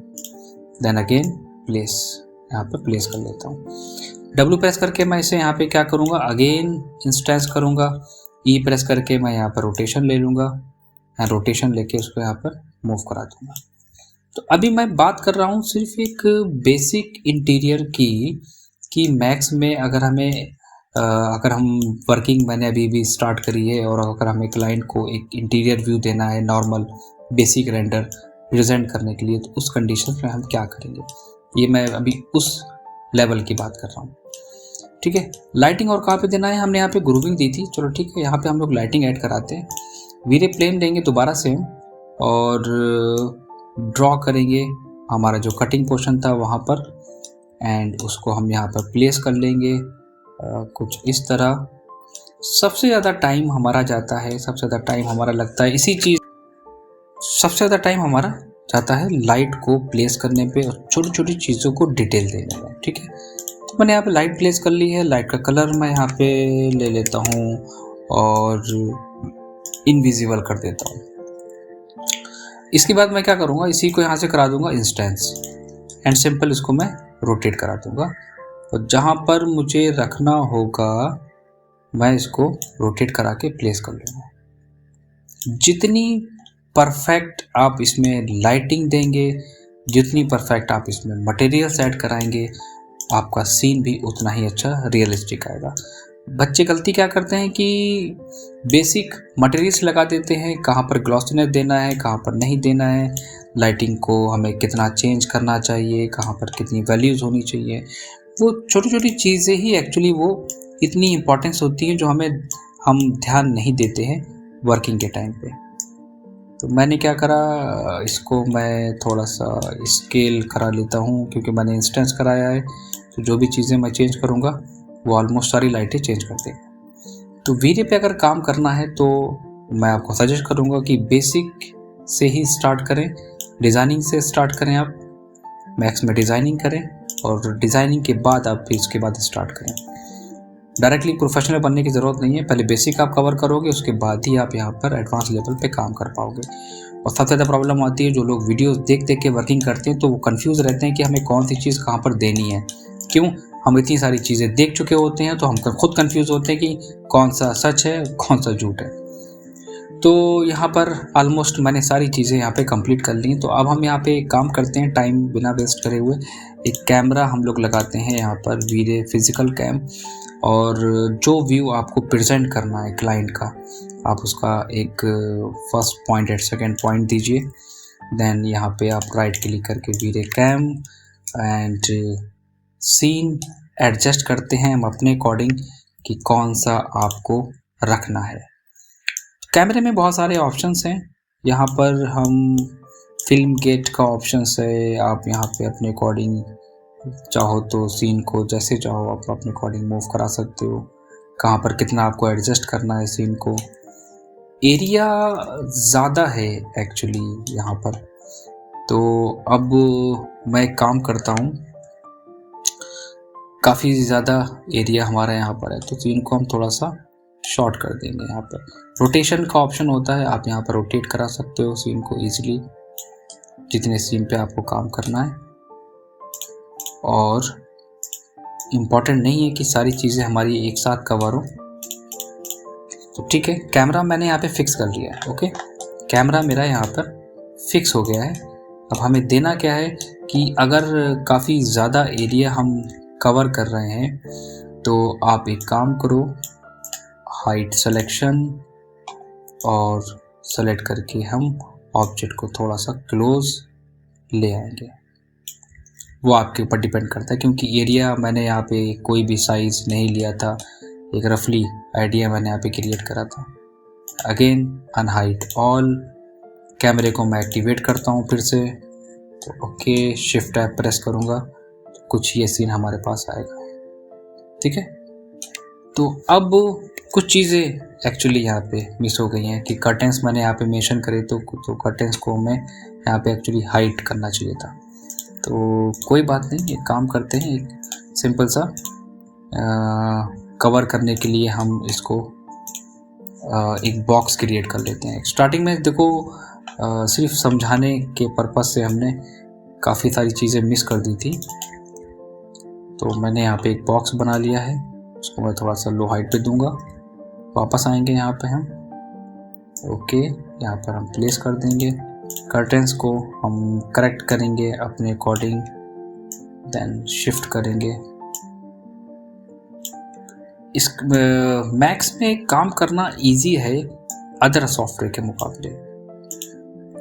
देन अगेन प्लेस, यहाँ पे प्लेस कर लेता हूँ। डब्ल्यू प्रेस करके मैं इसे यहाँ पे क्या करूँगा, अगेन इंस्टेंस करूँगा। ई प्रेस करके मैं यहाँ पर रोटेशन ले लूँगा, रोटेशन लेके उसको यहाँ पर मूव करा दूँगा। तो अभी मैं बात कर रहा हूँ सिर्फ एक बेसिक इंटीरियर की, कि मैक्स में अगर हमें अगर हम वर्किंग मैंने अभी भी स्टार्ट करी है और अगर हमें क्लाइंट को एक इंटीरियर व्यू देना है नॉर्मल बेसिक रेंडर प्रेजेंट करने के लिए, तो उस कंडीशन में हम क्या करेंगे, ये मैं अभी उस लेवल की बात कर रहा हूँ। ठीक है, लाइटिंग और कहाँ पे देना है, हमने यहाँ पे ग्रुपिंग दी थी, चलो ठीक है, यहाँ पे हम लोग लाइटिंग ऐड कराते हैं। वीरे प्लेन देंगे दोबारा से और ड्रॉ करेंगे हमारा जो कटिंग पोर्शन था वहाँ पर, एंड उसको हम यहाँ पर प्लेस कर लेंगे कुछ इस तरह। सबसे ज़्यादा टाइम हमारा जाता है, सबसे ज़्यादा टाइम हमारा लगता है इसी चीज़, सबसे ज़्यादा टाइम हमारा जाता है लाइट को प्लेस करने पे और छोटी छोटी चीज़ों को डिटेल देने में। ठीक है, तो मैंने यहाँ पे लाइट प्लेस कर ली है। लाइट का कलर मैं यहाँ पे ले लेता हूँ और इनविजिबल कर देता हूँ। इसके बाद मैं क्या करूँगा, इसी को यहाँ से करा दूँगा इंस्टेंस एंड सिंपल इसको मैं रोटेट करा दूँगा और जहाँ पर मुझे रखना होगा मैं इसको रोटेट करा के प्लेस कर लूँगा। जितनी परफेक्ट आप इसमें लाइटिंग देंगे, जितनी परफेक्ट आप इसमें मटेरियल्स ऐड कराएंगे, आपका सीन भी उतना ही अच्छा रियलिस्टिक आएगा। बच्चे गलती क्या करते हैं कि बेसिक मटेरियल्स लगा देते हैं, कहाँ पर ग्लॉसीनेस देना है, कहाँ पर नहीं देना है, लाइटिंग को हमें कितना चेंज करना चाहिए, कहाँ पर कितनी वैल्यूज़ होनी चाहिए, वो छोटी छोटी चीज़ें ही एक्चुअली वो इतनी इम्पोर्टेंस होती हैं जो हम ध्यान नहीं देते हैं वर्किंग के टाइम पे। तो मैंने क्या करा, इसको मैं थोड़ा सा स्केल करा लेता हूँ क्योंकि मैंने इंस्टेंस कराया है, तो जो भी चीज़ें मैं चेंज करूँगा वो ऑलमोस्ट सारी लाइटें चेंज कर देगा। तो वीडियो पे अगर काम करना है तो मैं आपको सजेस्ट करूँगा कि बेसिक से ही स्टार्ट करें, डिज़ाइनिंग से स्टार्ट करें, आप मैक्स में डिज़ाइनिंग करें और डिज़ाइनिंग के बाद आप फिर उसके बाद स्टार्ट करें। डायरेक्टली प्रोफेशनल बनने की ज़रूरत नहीं है, पहले बेसिक आप कवर करोगे, उसके बाद ही आप यहाँ पर एडवांस लेवल पे काम कर पाओगे। और सबसे ज़्यादा प्रॉब्लम आती है जो लोग वीडियोस देख देख के वर्किंग करते हैं तो वो कंफ्यूज रहते हैं कि हमें कौन सी चीज़ कहाँ पर देनी है। क्यों, हम इतनी सारी चीज़ें देख चुके होते हैं तो हम खुद कंफ्यूज होते हैं कि कौन सा सच है कौन सा झूठ है। तो यहाँ पर ऑलमोस्ट मैंने सारी चीज़ें यहाँ पे कंप्लीट कर ली। तो अब हम यहाँ पे काम करते हैं टाइम बिना वेस्ट करे हुए, एक कैमरा हम लोग लगाते हैं यहाँ पर वीरे फिजिकल कैम, और जो व्यू आपको प्रेजेंट करना है क्लाइंट का, आप उसका एक first point and second point दीजिए। देन यहाँ पे आप राइट क्लिक करके वीरे कैम एंड सीन एडजस्ट करते हैं हम अपने अकॉर्डिंग कि कौन सा आपको रखना है। कैमरे में बहुत सारे ऑप्शंस हैं, यहाँ पर हम फिल्म गेट का ऑप्शंस है, आप यहाँ पे अपने अकॉर्डिंग चाहो तो सीन को जैसे चाहो आप अपने अकॉर्डिंग मूव करा सकते हो, कहाँ पर कितना आपको एडजस्ट करना है सीन को। एरिया ज़्यादा है एक्चुअली यहाँ पर, तो अब मैं काम करता हूँ, काफ़ी ज़्यादा एरिया हमारा यहाँ पर है, तो सीन को हम थोड़ा सा शॉर्ट कर देंगे। यहाँ पर रोटेशन का ऑप्शन होता है, आप यहाँ पर रोटेट करा सकते हो सीन को ईजिली जितने सीन पे आपको काम करना है। और इम्पॉर्टेंट नहीं है कि सारी चीज़ें हमारी एक साथ कवर हो। तो ठीक है, कैमरा मैंने यहाँ पे फिक्स कर लिया है। ओके, कैमरा मेरा यहाँ पर फिक्स हो गया है। अब हमें देना क्या है कि अगर काफ़ी ज़्यादा एरिया हम कवर कर रहे हैं तो आप एक काम करो, हाइट सिलेक्शन और सेलेक्ट करके हम ऑब्जेक्ट को थोड़ा सा क्लोज ले आएंगे। वो आपके ऊपर डिपेंड करता है क्योंकि एरिया मैंने यहाँ पे कोई भी साइज़ नहीं लिया था, एक रफली आइडिया मैंने यहाँ पे क्रिएट करा था। अगेन अनहाइट ऑल, कैमरे को मैं एक्टिवेट करता हूँ फिर से, तो ओके शिफ्ट ऐप प्रेस करूँगा तो कुछ ये सीन हमारे पास आएगा। ठीक है। तो अब कुछ चीज़ें एक्चुअली यहाँ पे मिस हो गई हैं कि कर्टेंस मैंने यहाँ पे मेंशन करे तो कर्टेंस को मैं यहाँ पे एक्चुअली हाइड करना चाहिए था। तो कोई बात नहीं, एक काम करते हैं, एक सिंपल सा कवर करने के लिए हम इसको एक बॉक्स क्रिएट कर लेते हैं। स्टार्टिंग में देखो सिर्फ समझाने के पर्पज़ से हमने काफ़ी सारी चीज़ें मिस कर दी थी। तो मैंने यहाँ पे एक बॉक्स बना लिया है, उसको मैं थोड़ा सा लो हाइट पे दूंगा। वापस आएंगे यहाँ पे हम, ओके, यहाँ पर हम प्लेस कर देंगे। कर्टेंस को हम करेक्ट करेंगे अपने अकॉर्डिंग, देन शिफ्ट करेंगे। इस मैक्स में काम करना इजी है अदर सॉफ्टवेयर के मुकाबले।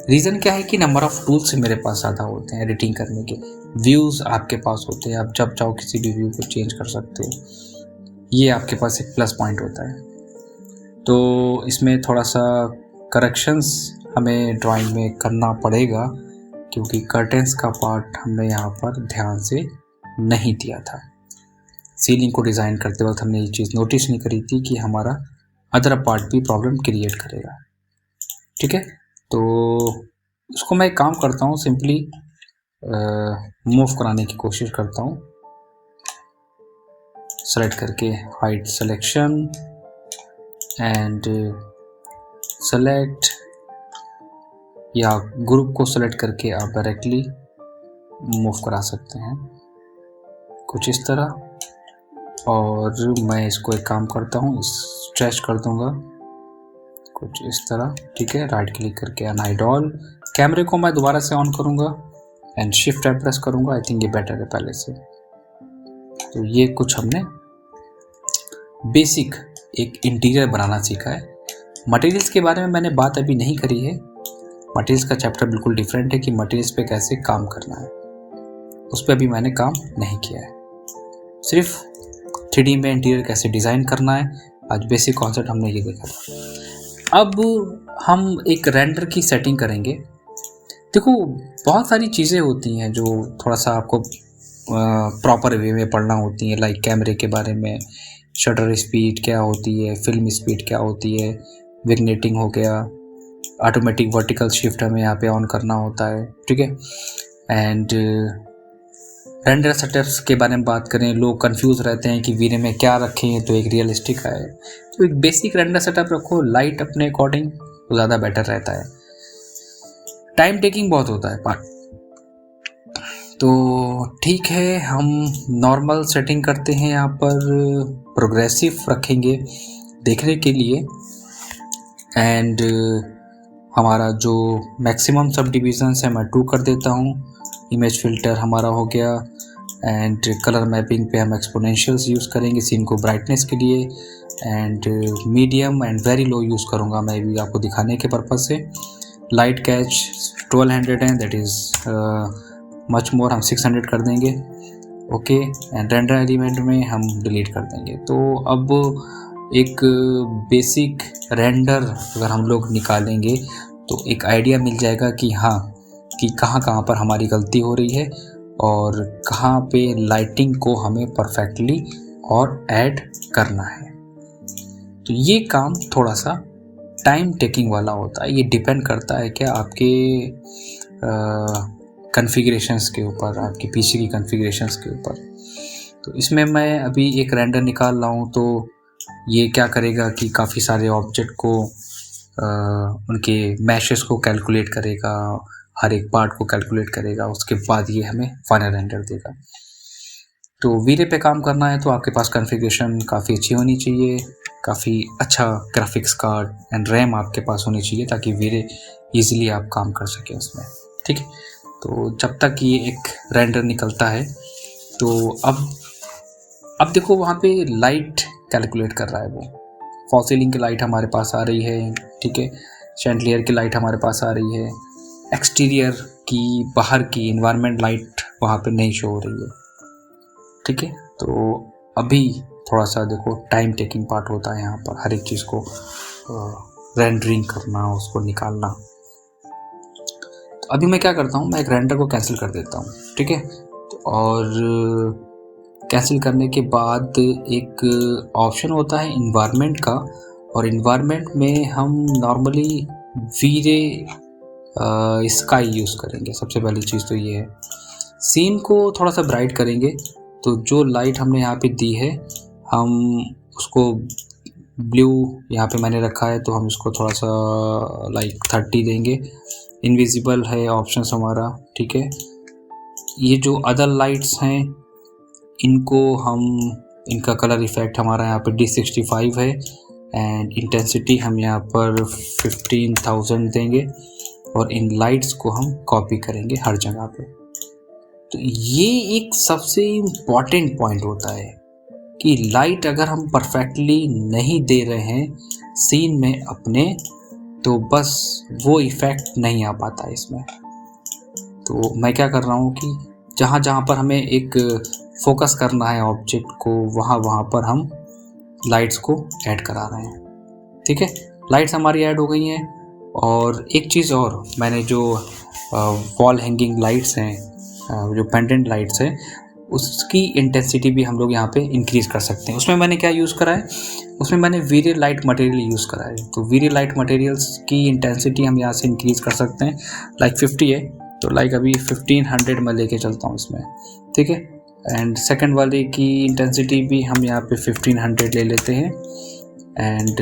रीज़न क्या है कि नंबर ऑफ़ टूल्स मेरे पास ज़्यादा होते हैं एडिटिंग करने के। व्यूज़ आपके पास होते हैं, आप जब चाहो किसी भी व्यू को चेंज कर सकते हो। ये आपके पास एक प्लस पॉइंट होता है। तो इसमें थोड़ा सा करेक्शंस हमें ड्राइंग में करना पड़ेगा, क्योंकि कर्टेंस का पार्ट हमने यहाँ पर ध्यान से नहीं दिया था। सीलिंग को डिज़ाइन करते वक्त हमने ये चीज़ नोटिस नहीं करी थी कि हमारा अदर पार्ट भी प्रॉब्लम क्रिएट करेगा। ठीक है, तो उसको मैं काम करता हूँ, सिंपली मूव कराने की कोशिश करता हूँ। सेलेक्ट करके हाइड सिलेक्शन एंड सेलेक्ट, या ग्रुप को सेलेक्ट करके आप डायरेक्टली मूव करा सकते हैं कुछ इस तरह। और मैं इसको एक काम करता हूँ, स्ट्रेच कर दूंगा कुछ इस तरह। ठीक है, राइट क्लिक करके अनहाइड ऑल। कैमरे को मैं दोबारा से ऑन करूँगा एंड शिफ्ट प्रेस करूँगा। आई थिंक ये बेटर है पहले से। तो ये कुछ हमने बेसिक एक इंटीरियर बनाना सीखा है। मटेरियल्स के बारे में मैंने बात अभी नहीं करी है। मटेरियल्स का चैप्टर बिल्कुल डिफरेंट है कि मटेरियल्स पे कैसे काम करना है, उस पर अभी मैंने काम नहीं किया है। सिर्फ 3D में इंटीरियर कैसे डिज़ाइन करना है, आज बेसिक कॉन्सेप्ट हमने ये देखा था। अब हम एक रेंडर की सेटिंग करेंगे। देखो बहुत सारी चीज़ें होती हैं जो थोड़ा सा आपको प्रॉपर वे में पढ़ना होती हैं, लाइक कैमरे के बारे में, शटर स्पीड क्या होती है, फिल्म स्पीड क्या होती है, विग्नेटिंग हो गया, ऑटोमेटिक वर्टिकल शिफ्ट हमें यहाँ पे ऑन करना होता है। ठीक है, एंड रेंडर सेटअप्स के बारे में बात करें, लोग कंफ्यूज रहते हैं कि वीरे में क्या रखें तो एक रियलिस्टिक है। तो एक बेसिक रेंडर सेटअप रखो, लाइट अपने अकॉर्डिंग, तो ज़्यादा बेटर रहता है। टाइम टेकिंग बहुत होता है पार्ट। तो ठीक है, हम नॉर्मल सेटिंग करते हैं, यहाँ पर प्रोग्रेसिव रखेंगे देखने के लिए। एंड हमारा जो मैक्सिमम सब डिविजन्स है मैं 2 कर देता हूँ। इमेज फिल्टर हमारा हो गया एंड कलर मैपिंग पे हम एक्सपोनेंशियल्स यूज़ करेंगे सीन को ब्राइटनेस के लिए। And medium and very low use करूँगा मैं भी आपको दिखाने के पर्पज़ से। लाइट कैच 1200 है, दैट इज़ मच मोर, हम 600 कर देंगे। ओके, एंड रेंडर एलिमेंट में हम डिलीट कर देंगे। तो अब एक बेसिक रेंडर अगर हम लोग निकालेंगे तो एक आइडिया मिल जाएगा कि हाँ, कि कहाँ कहाँ पर हमारी गलती हो रही है और कहाँ पे लाइटिंग को हमें परफेक्टली और ऐड करना है। तो ये काम थोड़ा सा टाइम टेकिंग वाला होता है। ये डिपेंड करता है क्या आपके कॉन्फ़िगरेशंस के ऊपर, आपकी पीसी की कॉन्फ़िगरेशंस के ऊपर। तो इसमें मैं अभी एक रेंडर निकाल रहा हूँ, तो ये क्या करेगा कि काफ़ी सारे ऑब्जेक्ट को उनके मैशेस को कैलकुलेट करेगा, हर एक पार्ट को कैलकुलेट करेगा, उसके बाद ये हमें फाइनल रेंडर देगा। तो वीरे पे काम करना है तो आपके पास कॉन्फ़िगरेशन काफ़ी अच्छी होनी चाहिए, काफ़ी अच्छा ग्राफिक्स कार्ड एंड रैम आपके पास होनी चाहिए ताकि वीरे इजीली आप काम कर सकें उसमें। ठीक है, तो जब तक ये एक रेंडर निकलता है तो अब देखो वहाँ पे लाइट कैलकुलेट कर रहा है वो। फॉल सीलिंग की लाइट हमारे पास आ रही है, ठीक है, शैंडलियर की लाइट हमारे पास आ रही है, एक्सटीरियर की बाहर की इन्वायरमेंट लाइट वहाँ पे नहीं शो हो रही है। ठीक है, तो अभी थोड़ा सा देखो टाइम टेकिंग पार्ट होता है यहाँ पर, हर एक चीज़ को रेंडरिंग करना, उसको निकालना। तो अभी मैं क्या करता हूँ, मैं एक रेंडर को कैंसिल कर देता हूँ। ठीक है, और कैंसिल करने के बाद एक ऑप्शन होता है इन्वायरमेंट का, और इन्वायरमेंट में हम नॉर्मली वीरे स्काई यूज़ करेंगे। सबसे पहली चीज़ तो ये है। सीन को थोड़ा सा ब्राइट करेंगे, तो जो लाइट हमने यहाँ पे दी है हम उसको ब्लू यहाँ पे मैंने रखा है, तो हम इसको थोड़ा सा लाइक 30 देंगे। इनविजिबल है ऑप्शंस हमारा, ठीक है। ये जो अदर लाइट्स हैं इनको हम, इनका कलर इफेक्ट हमारा यहाँ पे D65 है, एंड इंटेंसिटी हम यहाँ पर 15,000 देंगे, और इन लाइट्स को हम कॉपी करेंगे हर जगह पे। तो ये एक सबसे इम्पॉर्टेंट पॉइंट होता है कि लाइट अगर हम परफेक्टली नहीं दे रहे हैं सीन में अपने, तो बस वो इफ़ेक्ट नहीं आ पाता इसमें। तो मैं क्या कर रहा हूँ कि जहाँ जहाँ पर हमें एक फोकस करना है ऑब्जेक्ट को, वहाँ पर हम लाइट्स को ऐड करा रहे हैं, ठीक है। लाइट्स हमारी ऐड हो गई हैं। और एक चीज़ और, मैंने जो वॉल हैंगिंग लाइट्स हैं, जो पेंडेंट लाइट्स हैं, उसकी इंटेंसिटी भी हम लोग यहाँ पे इंक्रीज़ कर सकते हैं। उसमें मैंने क्या यूज़ करा है, उसमें मैंने वीरे लाइट मटेरियल यूज़ करा है। तो वीरे लाइट मटेरियल्स की इंटेंसिटी हम यहाँ से इंक्रीज़ कर सकते हैं। लाइक 50 है, तो लाइक अभी 1500 में लेके चलता हूँ इसमें, ठीक है। एंड सेकंड वाले की इंटेंसिटी भी हम यहाँ पे 1500 ले लेते हैं। एंड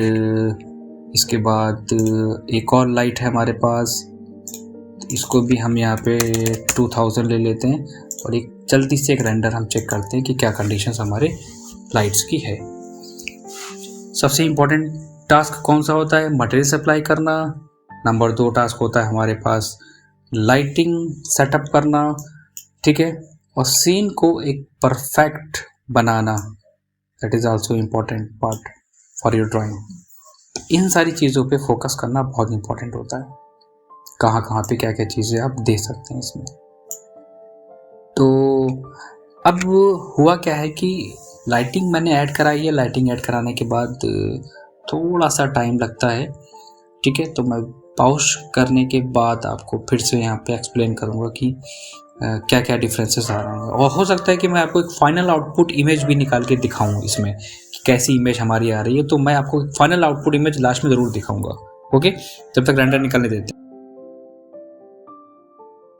इसके बाद एक और लाइट है हमारे पास, इसको भी हम यहाँ पे 2000 ले लेते हैं। और एक जल्दी से एक रेंडर हम चेक करते हैं कि क्या कंडीशंस हमारे लाइट्स की है। सबसे इम्पोर्टेंट टास्क कौन सा होता है? मटेरियल सप्लाई करना। नंबर 2 टास्क होता है हमारे पास लाइटिंग सेटअप करना, ठीक है। और सीन को एक परफेक्ट बनाना, that is also important part for your drawing. इन सारी चीज़ों पे फोकस करना बहुत इम्पोर्टेंट होता है। कहाँ कहाँ पे क्या क्या चीज़ें आप दे सकते हैं इसमें। तो अब हुआ क्या है कि लाइटिंग मैंने ऐड कराई है। लाइटिंग ऐड कराने के बाद थोड़ा सा टाइम लगता है, ठीक है। तो मैं पॉज करने के बाद आपको फिर से यहाँ पे एक्सप्लेन करूँगा कि क्या क्या डिफरेंसेस आ रहे हैं। और हो सकता है कि मैं आपको एक फाइनल आउटपुट इमेज भी निकाल के दिखाऊँ इसमें कि कैसी इमेज हमारी आ रही है। तो मैं आपको फाइनल आउटपुट इमेज लास्ट में ज़रूर दिखाऊँगा, ओके। जब तक रेंडर निकालने देते हैं।